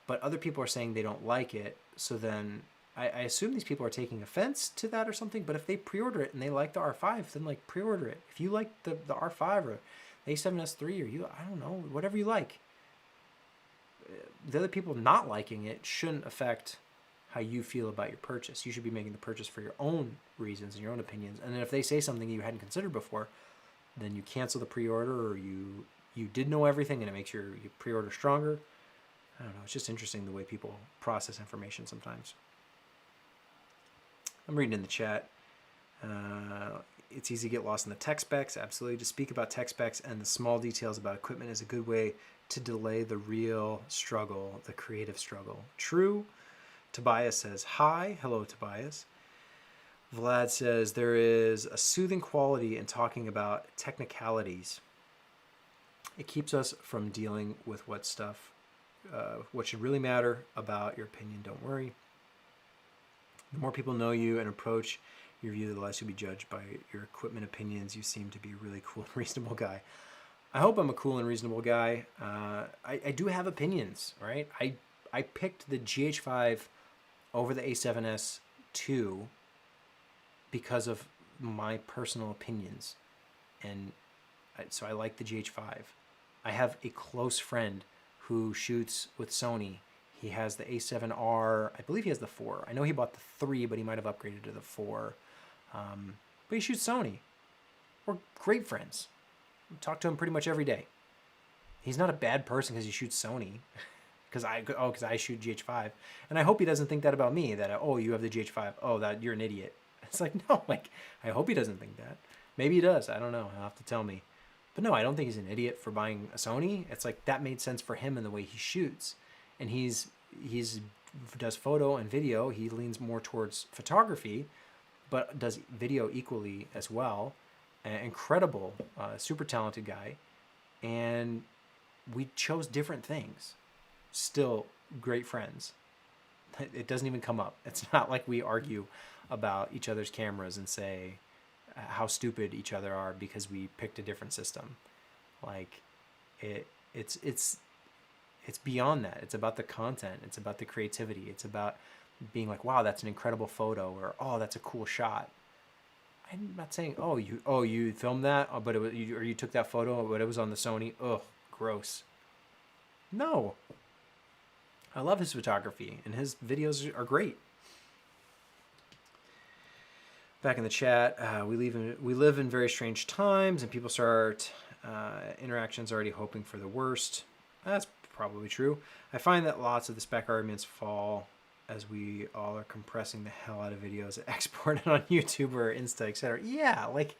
but other people are saying they don't like it. So then I assume these people are taking offense to that or something, but if they pre-order it and they like the R5, then like pre-order it. If you like the R5 or the A7S III, or I don't know, whatever you like, the other people not liking it shouldn't affect how you feel about your purchase. You should be making the purchase for your own reasons and your own opinions. And then if they say something you hadn't considered before, then you cancel the pre-order, or you did know everything and it makes your pre-order stronger. I don't know. It's just interesting the way people process information sometimes. I'm reading in the chat. It's easy to get lost in the tech specs. Absolutely. To speak about tech specs and the small details about equipment is a good way to delay the real struggle, the creative struggle. True. Tobias says, hi. Hello, Tobias. Vlad says, there is a soothing quality in talking about technicalities. It keeps us from dealing with what should really matter about your opinion. Don't worry. The more people know you and approach your view, the less you'll be judged by your equipment opinions. You seem to be a really cool and reasonable guy. I hope I'm a cool and reasonable guy. I do have opinions, right? I picked the GH5 over the A7S II because of my personal opinions. And so I like the GH5. I have a close friend who shoots with Sony. He has the A7R. I believe he has the 4. I know he bought the 3, but he might have upgraded to the 4. But he shoots Sony. We're great friends. I talk to him pretty much every day. He's not a bad person because he shoots Sony. Because I shoot GH5. And I hope he doesn't think that about me, that, oh, you have the GH5. Oh, that you're an idiot. It's like, no, like, I hope he doesn't think that. Maybe he does. I don't know. He'll have to tell me. But no, I don't think he's an idiot for buying a Sony. It's like that made sense for him in the way he shoots. And he's does photo and video. He leans more towards photography, but does video equally as well. Incredible, super talented guy. And we chose different things. still great friends. It doesn't even come up. It's not like we argue about each other's cameras and say how stupid each other are because we picked a different system. Like it's beyond that. It's about the content. It's about the creativity. It's about being like, wow, that's an incredible photo, or oh, that's a cool shot. I'm not saying, oh, you filmed that, but it was, or you took that photo, but it was on the Sony. Ugh, gross. No, I love his photography, and his videos are great. Back in the chat, we live in very strange times, and people start interactions already hoping for the worst. That's probably true. I find that lots of the spec arguments fall as we all are compressing the hell out of videos exported on YouTube or Insta, etc. Yeah, like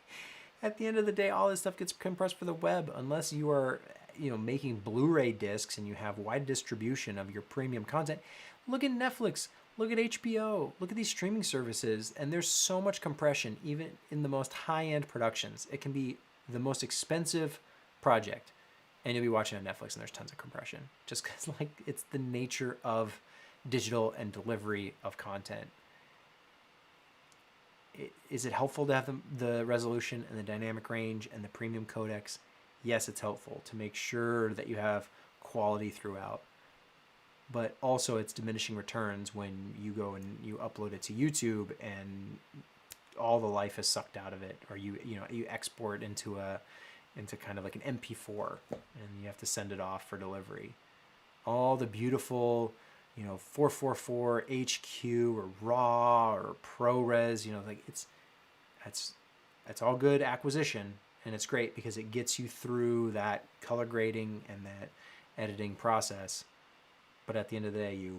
at the end of the day, all this stuff gets compressed for the web, unless you are, making Blu-ray discs and you have wide distribution of your premium content. Look at Netflix, look at HBO, look at these streaming services, and there's so much compression, even in the most high-end productions. It can be the most expensive project, and you'll be watching on Netflix, and there's tons of compression, just because like it's the nature of digital and delivery of content. Is it helpful to have the resolution and the dynamic range and the premium codecs? Yes, it's helpful to make sure that you have quality throughout. But also it's diminishing returns when you go and you upload it to YouTube and all the life is sucked out of it, or you export into kind of like an MP4 and you have to send it off for delivery. All the beautiful 444 HQ or RAW or ProRes, like that's all good acquisition, and it's great because it gets you through that color grading and that editing process. But at the end of the day,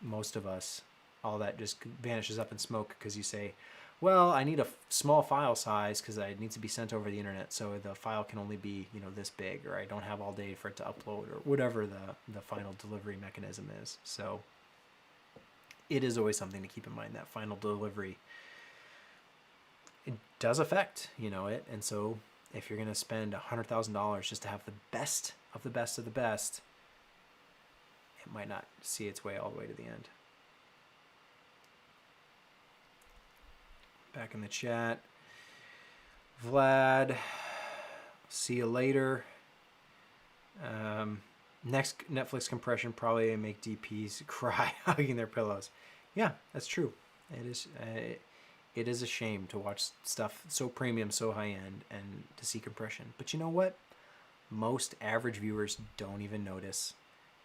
most of us, all that just vanishes up in smoke because you say, well, I need a small file size because it needs to be sent over the internet, so the file can only be this big, or I don't have all day for it to upload, or whatever the final delivery mechanism is. So it is always something to keep in mind, that final delivery. It does affect it, and so if you're going to spend $100,000 just to have the best of the best of the best, it might not see its way all the way to the end. Back in the chat, Vlad, see you later. Next Netflix compression probably make DPs cry hugging their pillows. Yeah, that's true. It is a shame to watch stuff so premium, so high end, and to see compression. But you know what? Most average viewers don't even notice.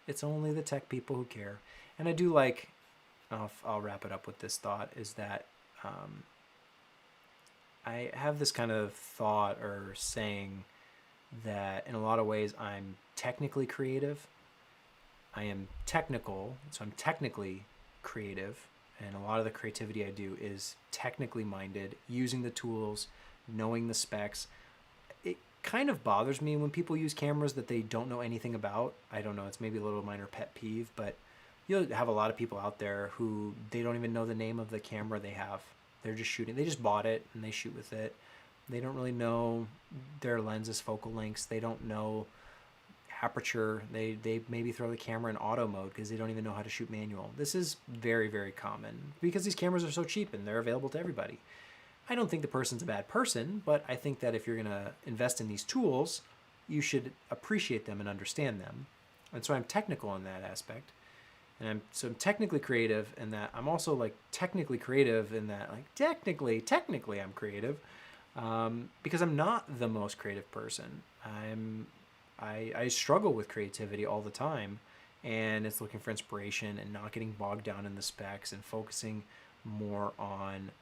It's only the tech people who care. And I do like, I'll wrap it up with this thought, is that I have this kind of thought or saying that in a lot of ways I'm technically creative. I am technical, so I'm technically creative, and a lot of the creativity I do is technically minded, using the tools, knowing the specs. It kind of bothers me when people use cameras that they don't know anything about. I don't know, it's maybe a little minor pet peeve, but you'll have a lot of people out there who they don't even know the name of the camera they have. They're just shooting. They just bought it and they shoot with it. They don't really know their lenses, focal lengths. They don't know aperture. They maybe throw the camera in auto mode because they don't even know how to shoot manual. This is very, very common because these cameras are so cheap and they're available to everybody. I don't think the person's a bad person, but I think that if you're going to invest in these tools, you should appreciate them and understand them. And so I'm technical in that aspect. And I'm technically creative in that. I'm also like technically creative in that, like technically I'm creative because I'm not the most creative person. I struggle with creativity all the time, and it's looking for inspiration and not getting bogged down in the specs and focusing more on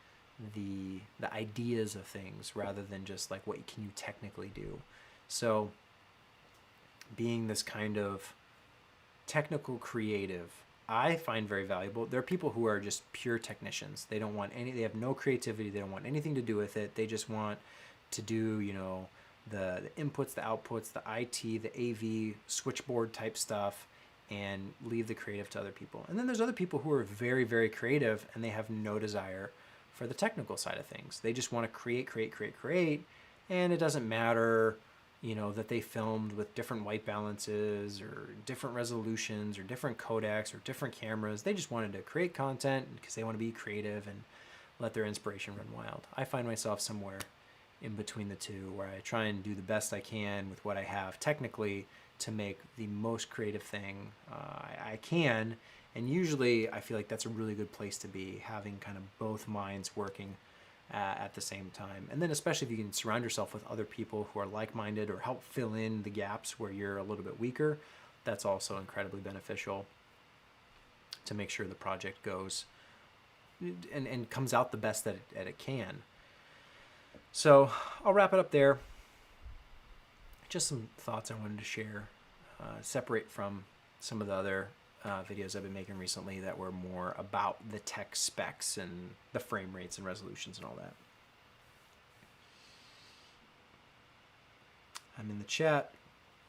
the ideas of things rather than just like what can you technically do. So being this kind of technical creative, I find very valuable. There are people who are just pure technicians. They have no creativity. They don't want anything to do with it. They just want to do, the inputs, the outputs, the IT, the AV, switchboard type stuff, and leave the creative to other people. And then there's other people who are very, very creative and they have no desire for the technical side of things. They just want to create, and it doesn't matter that they filmed with different white balances or different resolutions or different codecs or different cameras. They just wanted to create content because they want to be creative and let their inspiration run wild. I find myself somewhere in between the two, where I try and do the best I can with what I have technically to make the most creative thing I can. And usually I feel like that's a really good place to be, having kind of both minds working at the same time. And then especially if you can surround yourself with other people who are like-minded or help fill in the gaps where you're a little bit weaker, that's also incredibly beneficial to make sure the project goes and comes out the best that it can. So I'll wrap it up there. Just some thoughts I wanted to share, separate from some of the other videos I've been making recently that were more about the tech specs and the frame rates and resolutions and all that. I'm in the chat,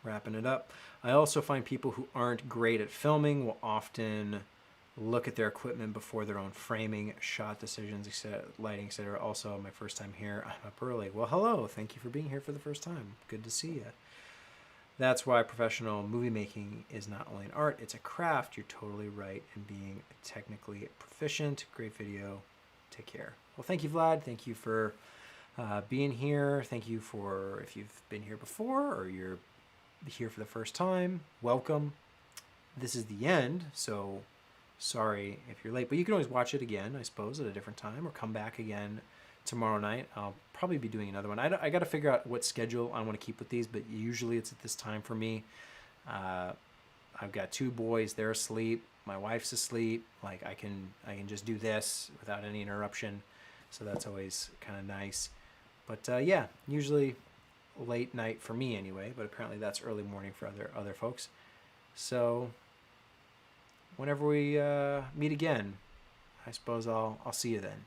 wrapping it up. I also find people who aren't great at filming will often look at their equipment before their own framing, shot decisions, lighting, etc. Also, my first time here, I'm up early. Well, hello. Thank you for being here for the first time. Good to see you. That's why professional movie making is not only an art, it's a craft. You're totally right in being technically proficient. Great video. Take care. Well, thank you, Vlad. Thank you for being here. Thank you for, if you've been here before or you're here for the first time, welcome. This is the end, so sorry if you're late, but you can always watch it again, I suppose, at a different time, or come back again tomorrow night. I'll probably be doing another one. I got to figure out what schedule I want to keep with these, but usually it's at this time for me. I've got 2 boys, they're asleep, my wife's asleep. Like I can just do this without any interruption, so that's always kind of nice. But yeah, usually late night for me anyway, but apparently that's early morning for other folks. So whenever we meet again, I suppose I'll see you then.